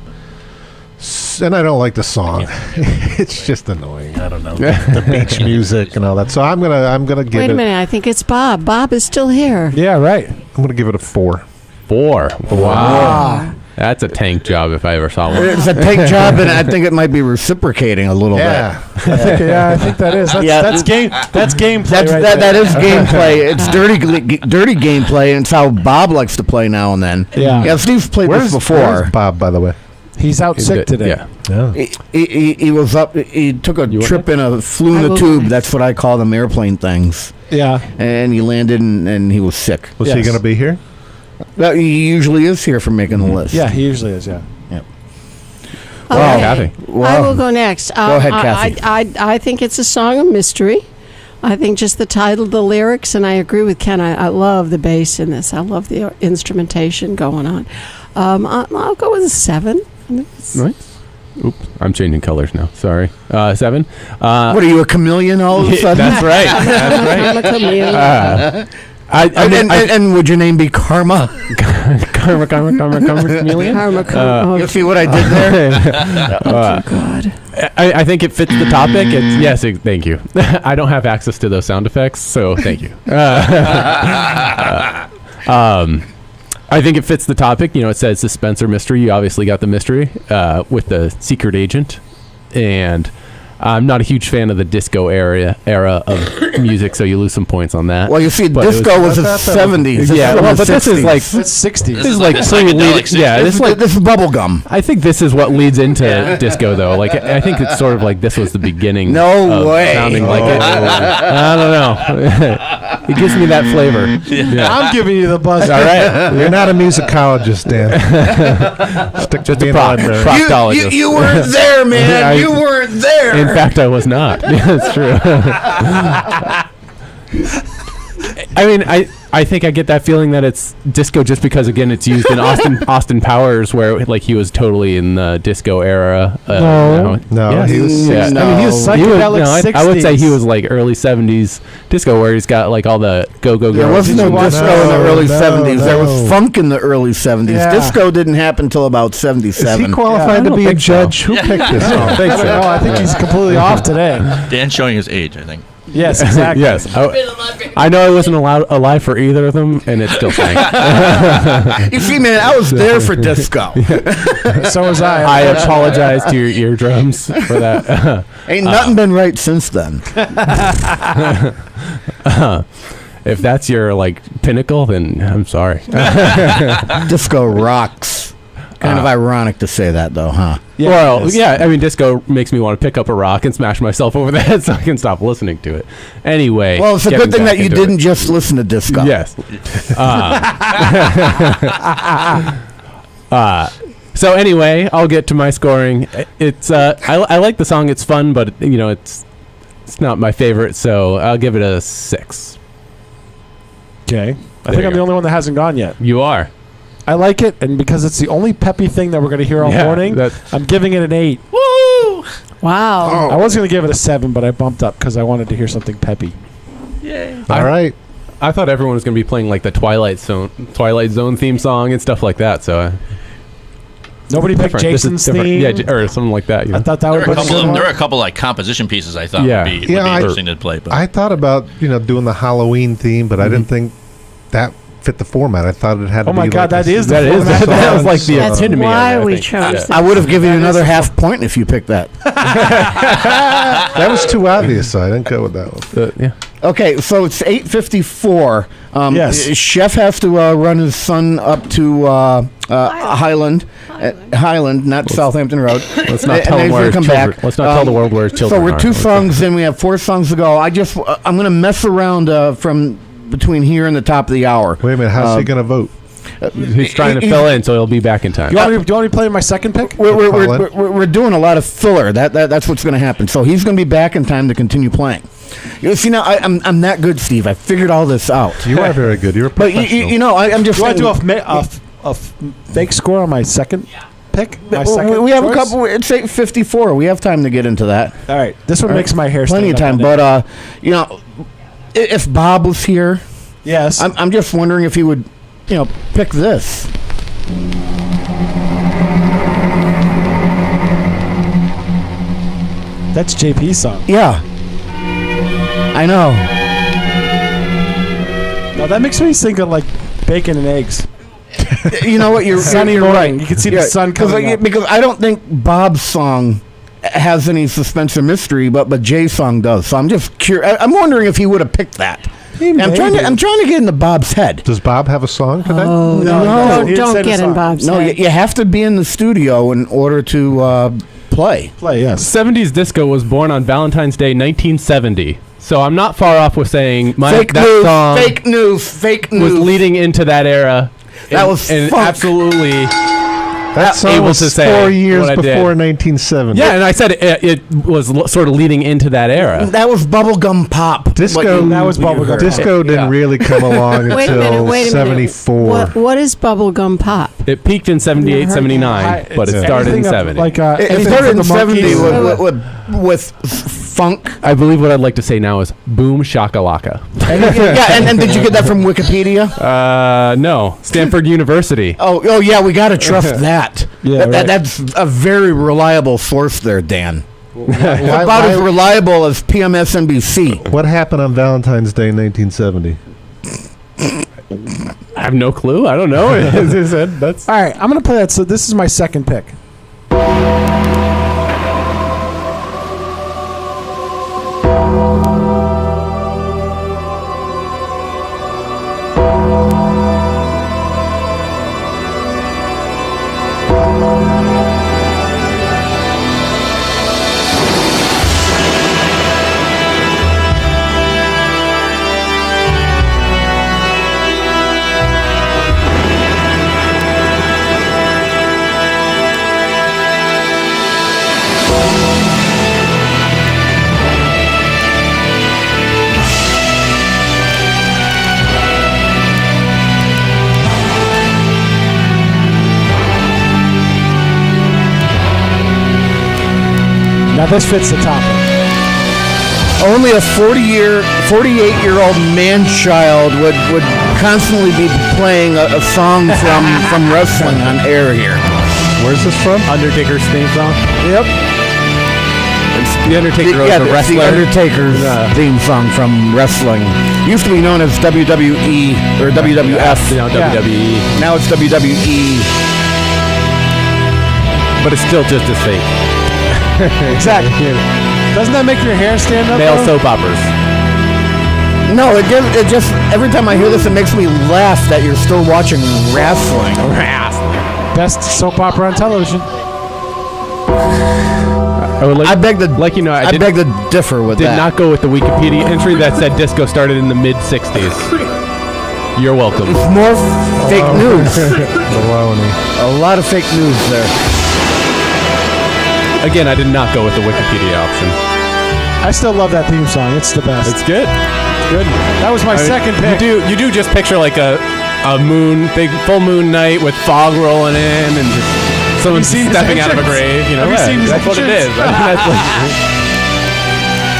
And I don't like the song. It's just annoying. I don't know. The beach music and all that. So I'm gonna give Wait it. a minute. I think it's Bob. Bob is still here. Yeah, right. I'm gonna give it a 4. 4. Wow. That's a tank job if I ever saw one. It's a take job, and I think it might be reciprocating a little Yeah. bit. I think that is. That's game. That's gameplay. Right that there. is gameplay. It's dirty gameplay, and it's how Bob likes to play now and then. Yeah. Steve's played this before. Where's Bob, by the way? He's out sick today. Yeah. He was up. He took a trip flew in a tube. That's what I call them, airplane things. Yeah. And he landed, and he was sick. Was he going to be here? Well, he usually is here for making the list. Yeah, he usually is. Yeah. Yep. Okay. Kathy. I will go next. Go ahead, Kathy. I think it's a song of mystery. I think just the title, the lyrics, and I agree with Ken. I love the bass in this. I love the instrumentation going on. I'll go with a 7. Nice. Oops, I'm changing colors now. Sorry. 7. What are you, a chameleon all of a sudden? That's right. That's right. I'm a chameleon. And would your name be Karma? Karma, chameleon. Karma. You see what I did there? Oh, God. I think it fits the topic. Thank you. I don't have access to those sound effects, so thank you. I think it fits the topic. It says suspense or mystery. You obviously got the mystery with the secret agent. And I'm not a huge fan of the disco era of music, so you lose some points on that. Well, you see, disco was the 70s. Yeah, but this is like It's 60s. This is like pre-lead. Yeah, This is bubblegum. I think this is what leads into disco, though. Like, I think it's sort of like this was the beginning. No of way. Sounding like it. I don't know. It gives me that flavor. Yeah. I'm giving you the buzz. All right. You're not a musicologist, Dan. Stick to Just a being proctologist. You weren't there, man. You weren't there. In fact, I was not. That's true. I mean, I think I get that feeling that it's disco just because, again, it's used in Austin Powers, where like he was totally in the disco era. No, Yes. he was. Yeah. I mean, he was psychedelic 60s. I would say he was like early 70s disco, where he's got like all the go-go There girls. wasn't no disco in the early 70s. There was no. funk in the early 70s. Yeah. Disco didn't happen until about Is 77. he qualified to don't be a think so. judge? Who picked this song? I think he's completely off today. Dan's showing his age, I think. Yes, exactly. Yes. I know I wasn't alive for either of them, and it's still fine. You see, man, I was there for disco. So was I. I apologize to your eardrums for that. Ain't nothing been right since then. If that's your like pinnacle, then I'm sorry. Disco rocks. Kind of ironic to say that, though, huh? Yeah, well, yes. yeah, I mean, disco makes me want to pick up a rock and smash myself over the head so I can stop listening to it. Anyway. Well, it's a getting good thing back that you into didn't it. just listen to disco. Yes. So anyway, I'll get to my scoring. It's I like the song. It's fun, but it's not my favorite. So I'll give it a 6. Okay. I There think you I'm the go. only one that hasn't gone yet. You are. I like it, and because it's the only peppy thing that we're going to hear all Yeah, morning, I'm giving it an 8. Woo! Wow. I was going to give it a 7, but I bumped up because I wanted to hear something peppy. Yay. All right. I thought everyone was going to be playing like the Twilight Zone theme song and stuff like that. So Nobody picked different. This is Jason's different. theme. Yeah, or something like that. I thought that There would were, a be couple good of, one. there were a couple like composition pieces I thought Yeah. would be Yeah, interesting to play. But I thought about doing the Halloween theme, but I didn't think that fit the format. I thought it had to Oh be my God, like that is the That is format. that was like the That's epitome of it, why I we think. chose Yeah. that. I would have given you another half point if you picked that. that was too obvious, so I didn't go with that one. Yeah. Okay, so it's 8:54. Yes. Chef has to run his son up to Highland, not Southampton Road. Let's not And tell then him he's where gonna his come children. back. Let's not tell the world where his children So we're are. 2 songs in. We have 4 songs to go. I'm going to mess around from between here and the top of the hour. Wait a minute, how's he going to vote? He's trying to fill in, so he'll be back in time. Do you want me to play my second pick? We're doing a lot of filler. That's what's going to happen. So he's going to be back in time to continue playing. You see, now I'm that good, Steve. I figured all this out. You are very good. You're a But professional. I'm just. Do I saying, do a fake score on my second pick? My second we have choice? a couple. It's 8:54. We have time to get into that. All right. This one makes my hair plenty of stand time. up on But if Bob was here, yes, I'm just wondering if he would, pick this. That's JP's song. Yeah, I know. Now that makes me think of like bacon and eggs. You know what? You're Sunny you're morning. right. You can see the sun coming up. Because I don't think Bob's song has any suspense or mystery, but Jay's song does. So I'm just curious. I'm wondering if he would have picked that. I'm trying to get into Bob's head. Does Bob have a song today? Oh, No, don't get in Bob's No, head. you have to be in the studio in order to play. Play, yes. 70s disco was born on Valentine's Day, 1970. So I'm not far off with saying Fake news was leading into that era. That was and funk. absolutely That song able was to say 4 years what I did. before 1970. Yeah, and I said it was sort of leading into that era. That was bubblegum pop. Disco. That was bubblegum. Disco didn't really come along Wait a minute, until wait a minute. 74. What is bubblegum pop? It peaked in 78, 79, but it started in 70. Like It anything started from in the 70 Monkees. with funk. I believe what I'd like to say now is boom shakalaka. And did you get that from Wikipedia? No, Stanford University. Oh yeah, we got to trust that. Yeah, right. That's a very reliable source there, Dan. Why- About as why- reliable as PMSNBC. What happened on Valentine's Day in 1970? I have no clue. I don't know. As I said, that's All right, I'm going to play that. So this is my second pick. Now this fits the topic. Only a 48-year-old man-child would constantly be playing a song from wrestling on air here. Where's this from? Undertaker's theme song. Yep. The Undertaker was a it's wrestler. the Undertaker's theme song from wrestling. Used to be known as WWE or WWF. Now WWE. Now it's WWE. But it's still just as fake. Exactly. Doesn't that make your hair stand up? Male though? soap operas. No, it just every time I hear this, it makes me laugh that you're still watching wrestling. Best soap opera on television. I beg to I beg to differ with did that. not go with the Wikipedia entry that said disco started in the mid 60s. You're welcome. It's more fake news. Baloney. A lot of fake news there. Again, I did not go with the Wikipedia option. I still love that theme song. It's the best. It's good. It's good. That was my second pick. You do just picture like a big full moon night with fog rolling in and just someone seen these stepping out of a entrance? grave. You know, Have you seen these that's what it is. entrance?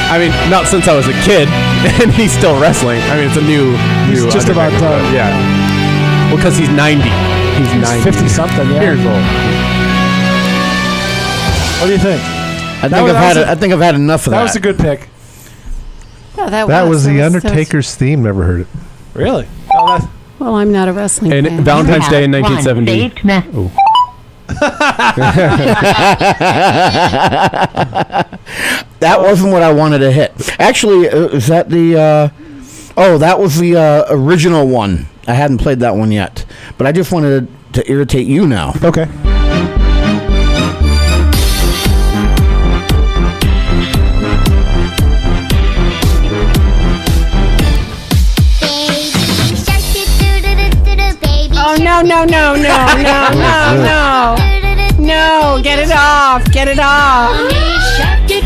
I mean, not since I was a kid, and he's still wrestling. I mean, it's a new. He's just about Undertaker, done. but yeah. Well, because he's 90. He's 90 50 something. Yeah. years old. What do you think? I think I've had enough of that. That was a good pick. Oh, That was the Undertaker's theme. Never heard it. Really? Oh, Well, I'm not a wrestling And fan. Valentine's Day in One 1970. saved message. Oh. That wasn't what I wanted to hit. Actually, is that the? That was the original one. I hadn't played that one yet, but I just wanted to irritate you now. okay. Oh, no. No, get it off. Get it off. Get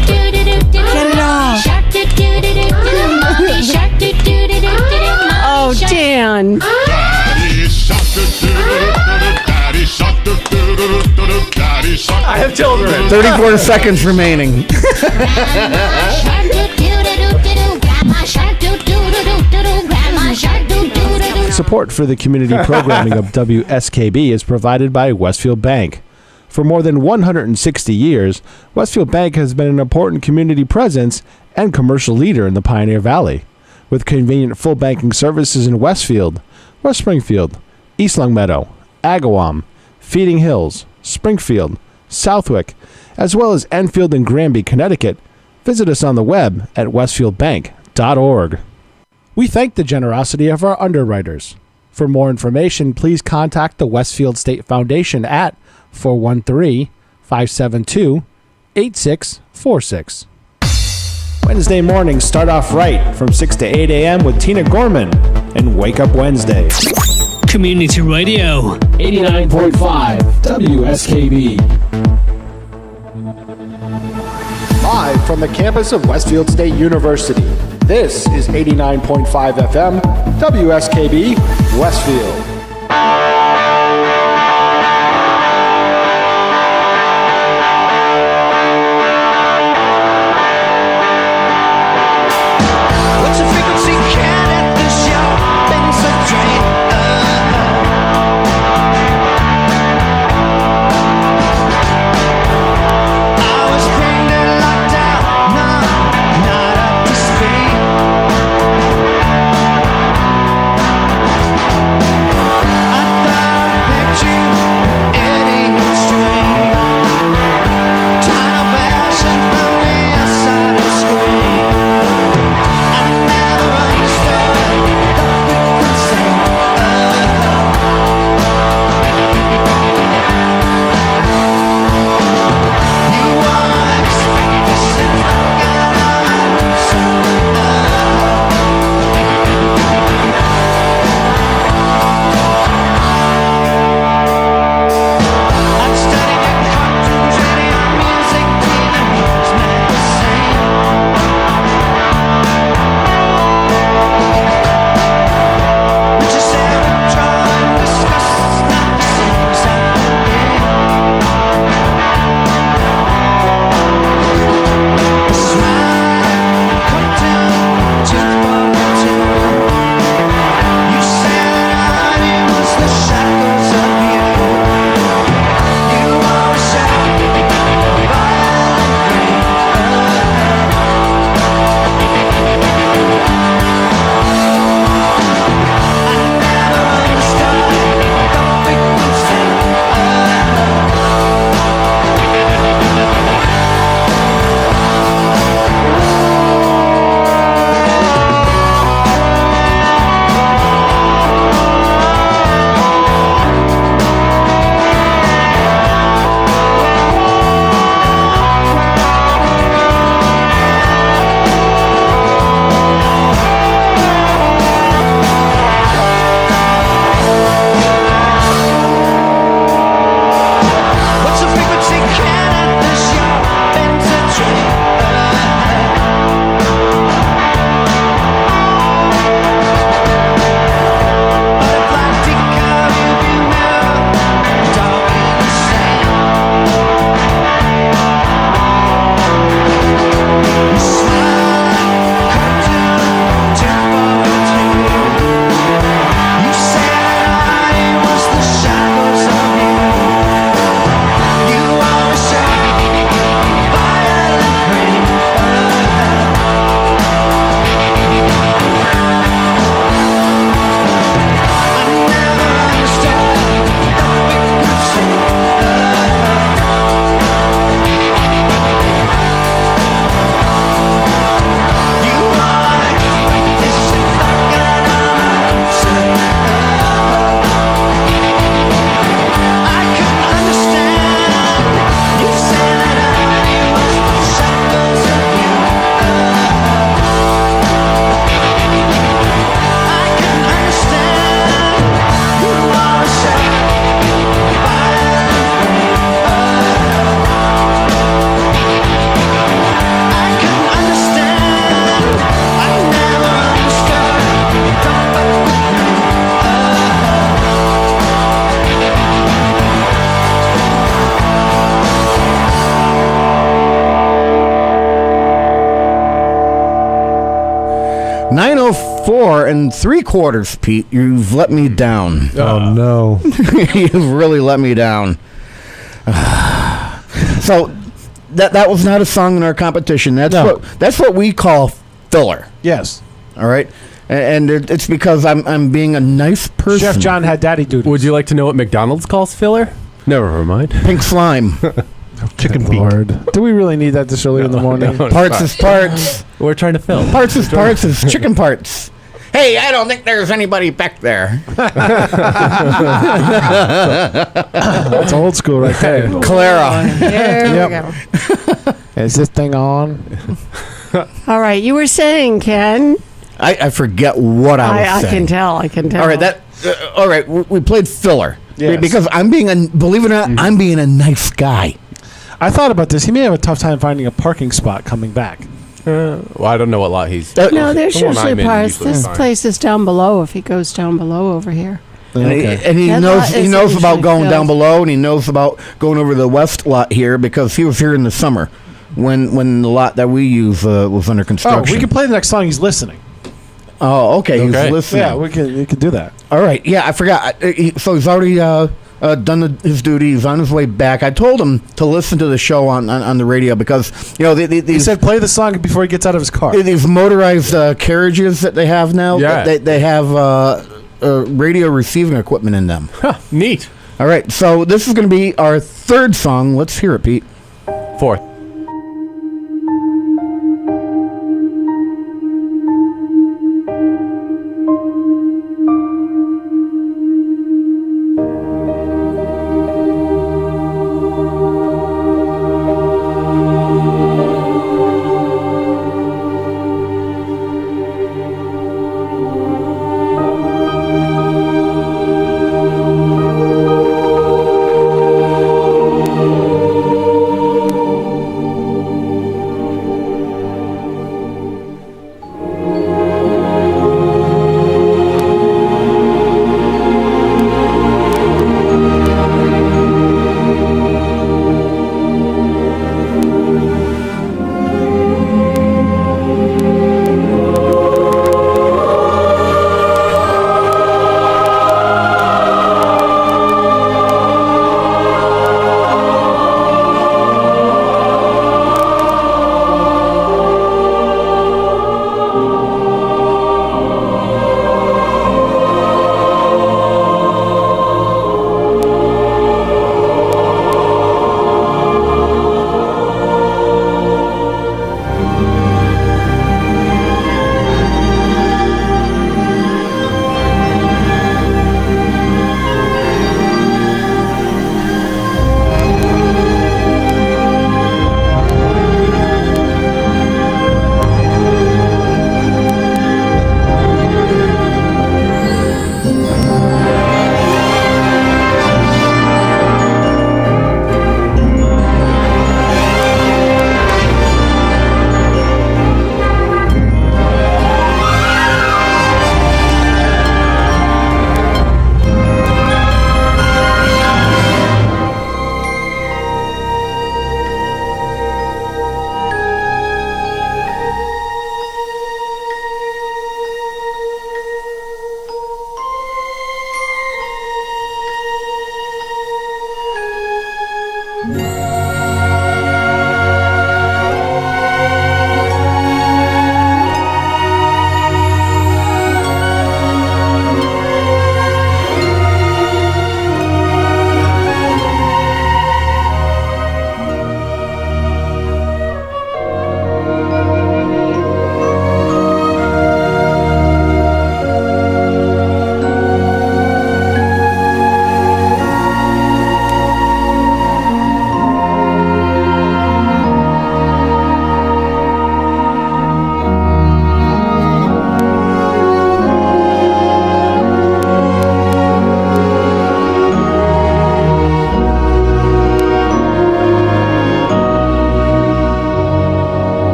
it off. Dan. I have children. 34 seconds remaining. Support for the community programming of WSKB is provided by Westfield Bank. For more than 160 years, Westfield Bank has been an important community presence and commercial leader in the Pioneer Valley. With convenient full banking services in Westfield, West Springfield, East Longmeadow, Agawam, Feeding Hills, Springfield, Southwick, as well as Enfield and Granby, Connecticut, visit us on the web at westfieldbank.org. We thank the generosity of our underwriters. For more information, please contact the Westfield State Foundation at 413-572-8646. Wednesday mornings start off right from 6 to 8 a.m. with Tina Gorman and Wake Up Wednesday. Community Radio. 89.5 WSKB. Live from the campus of Westfield State University, this is 89.5 FM WSKB Westfield. What's the frequency count at the shopping train? I was pinned and locked out, no, not up to speed. I 4 3/4, Pete. You've let me down. Oh no. You've really let me down. So that was not a song in our competition. That's what we call filler. Yes. All right. And it's because I'm being a nice person. Chef John had daddy duties. Would you like to know what McDonald's calls filler? Never mind. Pink slime. Chicken Lord. Do we really need that this early in the morning? Parts is parts. We're trying to fill. Parts is parts is chicken parts. Hey, I don't think there's anybody back there. That's old school right there. Clara. There we go. Is this thing on? All right, you were saying, Ken. I forget what I was saying. I can tell. All right, all right. We played filler. Yes. Because believe it or not, I'm being a nice guy. I thought about this. He may have a tough time finding a parking spot coming back. Well, I don't know what lot he's. No, there's the one usually I'm in parts. usually This fine. place is down below. If he goes down below over here. And he That knows lot is about usually going filled. down below, and he knows about going over the west lot here because he was here in the summer when the lot that we use was under Oh, construction. we can play the next song. He's listening. Oh, okay. He's Okay. listening. Yeah, we can do that. All right. Yeah, I forgot. So he's already done his duty. He's on his way back. I told him to listen to the show on the radio because He these said play the song before he gets out of his car. these motorized carriages that they have now. Yeah. They have radio receiving equipment in them. Huh, neat. All right. So this is going to be our third song. Let's hear it, Pete. Fourth.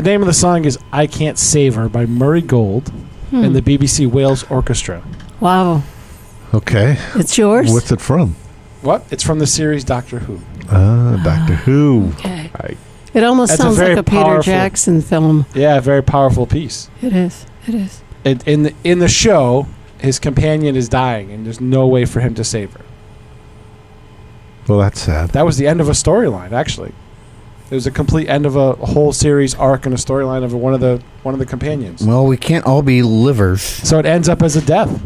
The name of the song is "I Can't Save Her" by Murray Gold and the BBC Wales Orchestra. Wow. Okay. It's yours? What's it from? What? It's from the series Doctor Who. Doctor Who. Okay. It almost sounds like a Peter Jackson film. Yeah, a very powerful piece. It is. It is. In the show, his companion is dying, and there's no way for him to save her. Well, that's sad. That was the end of a storyline, actually. It was a complete end of a whole series arc and a storyline of one of the companions. Well, we can't all be livers. So it ends up as a death.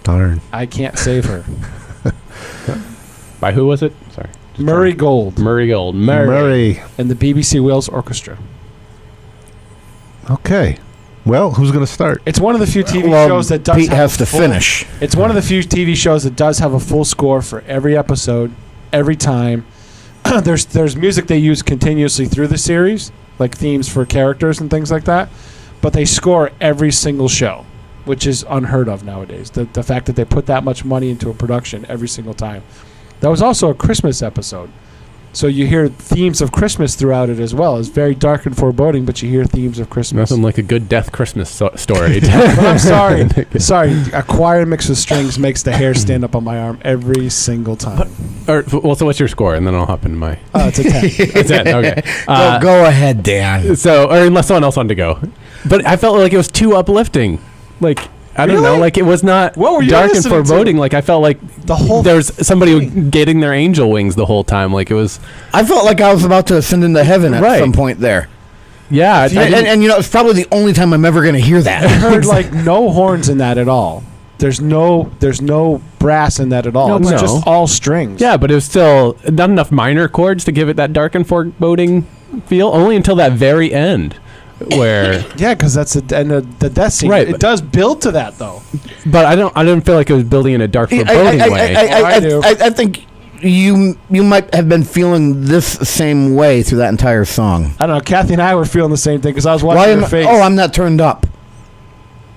Darn. I can't save her. By who was it? Sorry. Murray Gold. Murray Gold. Murray. And the BBC Wales Orchestra. Okay. Well, who's going to start? It's one of the few TV shows that does Pete have has a to full- finish. It's one of the few TV shows that does have a full score for every episode, every time. There's music they use continuously through the series, like themes for characters and things like that, but they score every single show, which is unheard of nowadays. The fact that they put that much money into a production every single time. That was also a Christmas episode. So you hear themes of Christmas throughout it as well. It's very dark and foreboding, but you hear themes of Christmas. Nothing like a good death Christmas story. But I'm sorry. Sorry. A choir mixed with strings makes the hair stand up on my arm every single time. So what's your score? And then I'll hop into my... Oh, it's a 10. It's a 10, okay. Go ahead, Dan. So, or unless someone else wanted to go. But I felt like it was too uplifting. Like... I don't know. Like, it was not What were you dark and listening to? foreboding. Like, I felt like the whole there was somebody getting their angel wings the whole time. Like, it was... I felt like I was about to ascend into heaven at some point there. Yeah. And you know, it's probably the only time I'm ever going to hear that. I heard, like, no horns in that at all. There's no brass in that at all. It's just all strings. Yeah, but it was still not enough minor chords to give it that dark and foreboding feel. Only until that very end. Where because that's the end of the death scene. Right, it does build to that though. But I didn't feel like it was building in a dark foreboding way. I think you might have been feeling this same way through that entire song. I don't know. Kathy and I were feeling the same thing because I was watching her face. Oh, I'm not turned up.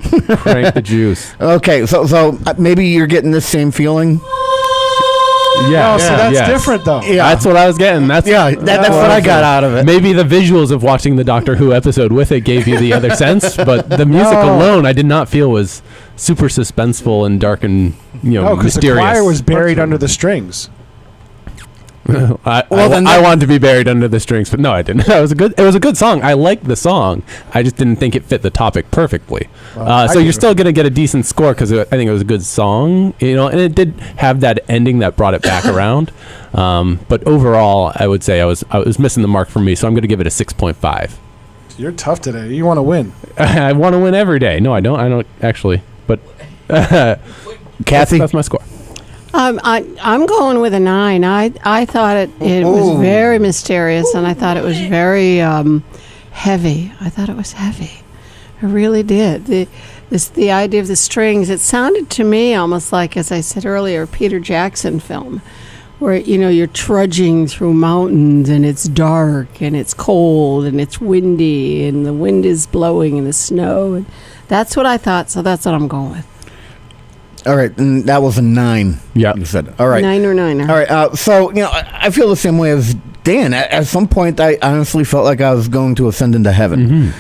Crank the juice. Okay, so maybe you're getting this same feeling. Yeah, so that's different though. Yeah, that's what I was getting. That's what I got out of it. Maybe the visuals of watching the Doctor Who episode with it gave you the other sense, but the music alone, I did not feel was super suspenseful and dark and because the mysterious. choir was buried under the strings. I wanted to be buried under the strings, but no, I didn't. It was a good song. I liked the song. I just didn't think it fit the topic perfectly. So you're still going to get a decent score because I think it was a good song, and it did have that ending that brought it back around. But overall, I would say I was missing the mark for me, so I'm going to give it a 6.5. You're tough today. You want to win. I want to win every day. No, I don't. I don't actually. But Kathy, that's my score. I'm going with a 9. I thought it was very mysterious, and I thought it was very heavy. I thought it was heavy. I really did. The idea of the strings, it sounded to me almost like, as I said earlier, a Peter Jackson film, where you're trudging through mountains and it's dark and it's cold and it's windy and the wind is blowing and the snow. And that's what I thought, so that's what I'm going with. All right, and that was a 9. Yeah, you said. All right, 9 or 9. All right, so I feel the same way as Dan. At some point, I honestly felt like I was going to ascend into heaven,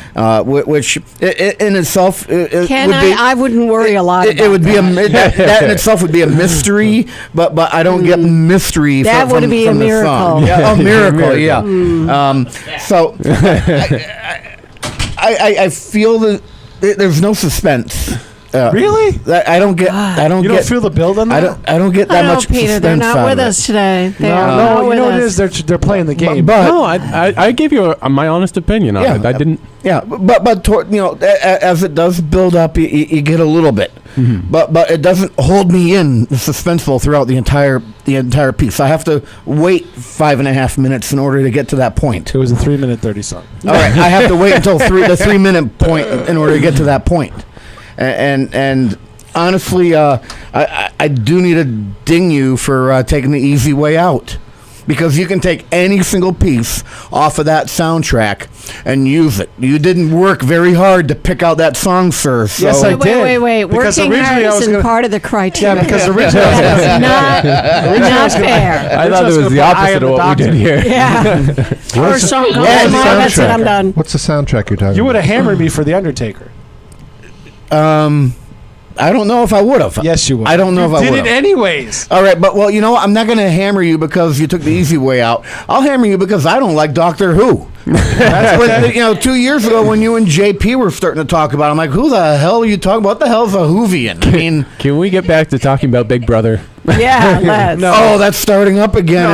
which in itself I wouldn't worry a lot. It would be that in itself would be a mystery, but I don't get mystery. That would be a miracle. Yeah, a miracle. Yeah. So I feel that there's no suspense. Really? I don't get. You don't feel the build on that? I don't get that much Peter, suspense they're not out with of us it. today. They are No, not you with know what it us. is? They're playing the game. But No, I gave you my honest opinion on it. I didn't. Yeah, but as it does build up, you get a little bit, but it doesn't hold me in suspenseful throughout the entire piece. I have to wait 5.5 minutes in order to get to that point. It was a 3-minute 30 song. All right, I have to wait until the 3-minute point in order to get to that point, and honestly, I do need to ding you for taking the easy way out. because you can take any single piece off of that soundtrack and use it. You didn't work very hard to pick out that song, sir. So. Yes, I did. Wait. Because Working originally hard I was isn't gonna- part of the criteria. Yeah, because originally I was gonna- not fair. I thought it was the opposite of what we did here. Yeah. First song comes to mind, that's it, I'm done. What's the soundtrack you're talking You about? would have hammered me for The Undertaker. I don't know if I would have. Yes, you would. I don't know if I did would it have. anyways. All right, but well, you know what? I'm not going to hammer you because you took the easy way out. I'll hammer you because I don't like Doctor Who. That's what, 2 years ago when you and JP were starting to talk about it, I'm like, who the hell are you talking about? What the hell's a Whovian? I mean, Can we get back to talking about Big Brother? Yeah, let's. oh, that's starting up again.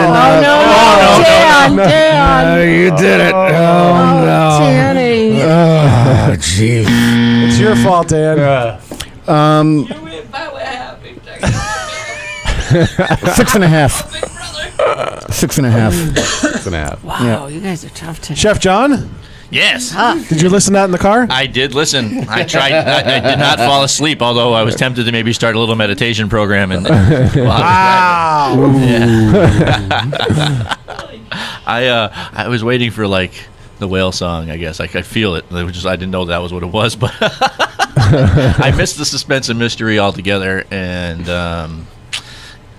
Dan. You did it. Oh, no. Danny. Oh, jeez. It's your fault, Dan. 6.5. 6.5. 6.5. Wow, you guys are tough today. Chef John, Yes. did you listen to that in the car? I did listen. I tried. I did not fall asleep, although I was tempted to maybe start a little meditation program. And Wow. I was waiting for like the whale song. I guess I could feel it. It was just I didn't know that was what it was, but I missed the suspense and mystery altogether. And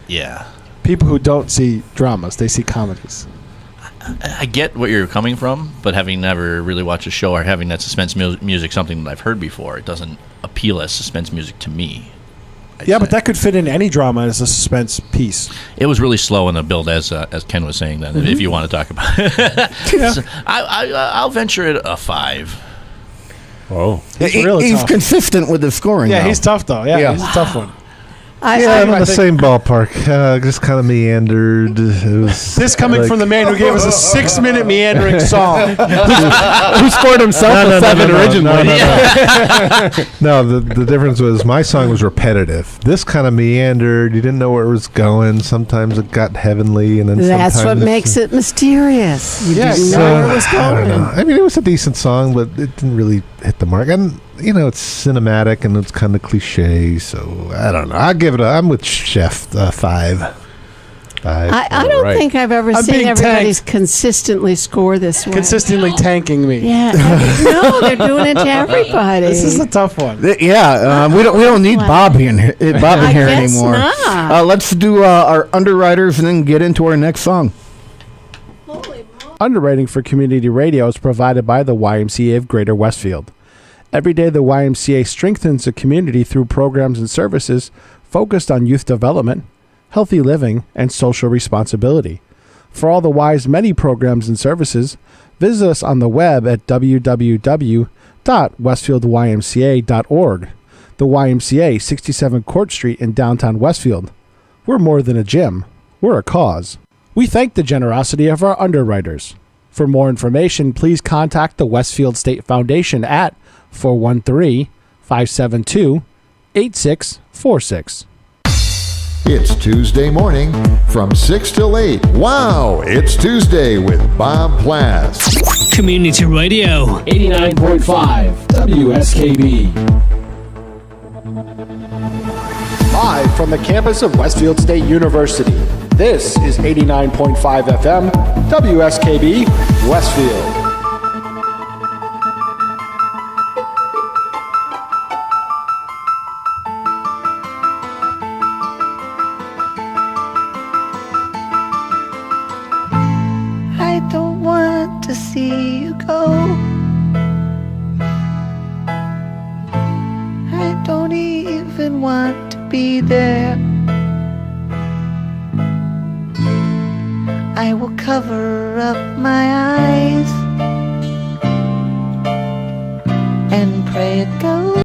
yeah, People who don't see dramas, they see comedies. I get what you're coming from, but having never really watched a show or having that suspense music, something that I've heard before, it doesn't appeal as suspense music to me. Yeah, but that could fit in any drama as a suspense piece. It was really slow in the build, as Ken was saying. Then, if you want to talk about it, Yeah. So I'll venture it a 5. Oh, He's consistent with the scoring. Yeah, though. he's tough though. Yeah, he's a tough one. I'm in the same ballpark. Just kind of meandered. It was This coming from the man who gave us a 6-minute meandering song. who scored himself a 7 originally? No, the difference was my song was repetitive. This kind of meandered. You didn't know where it was going. Sometimes it got heavenly, and then That's what sometimes makes it mysterious. You Yes. didn't know where it was I don't going. know. I mean, it was a decent song, but it didn't really hit the mark. And it's cinematic and it's kind of cliche. So I don't know. I'll give it. I'm with Chef 5. I don't think I've ever I'm seen being everybody's consistently score this way. Consistently tanking me. Yeah, no, they're doing it to everybody. This is a tough one. We don't need Bob in here, I here guess anymore. not. Let's do our underwriters and then get into our next song. Underwriting for community radio is provided by the YMCA of Greater Westfield. Every day, the YMCA strengthens the community through programs and services focused on youth development, healthy living, and social responsibility. For all the Y's many programs and services, visit us on the web at www.westfieldymca.org. The YMCA, 67 Court Street in downtown Westfield. We're more than a gym. We're a cause. We thank the generosity of our underwriters. For more information, please contact the Westfield State Foundation at 413-572-8646. It's Tuesday morning from 6 till 8. Wow, it's Tuesday with Bob Plass. Community Radio. 89.5 WSKB. Live from the campus of Westfield State University, this is 89.5 FM WSKB Westfield. I don't want to see you go. I don't even want to be there. I will cover up my eyes and pray it goes.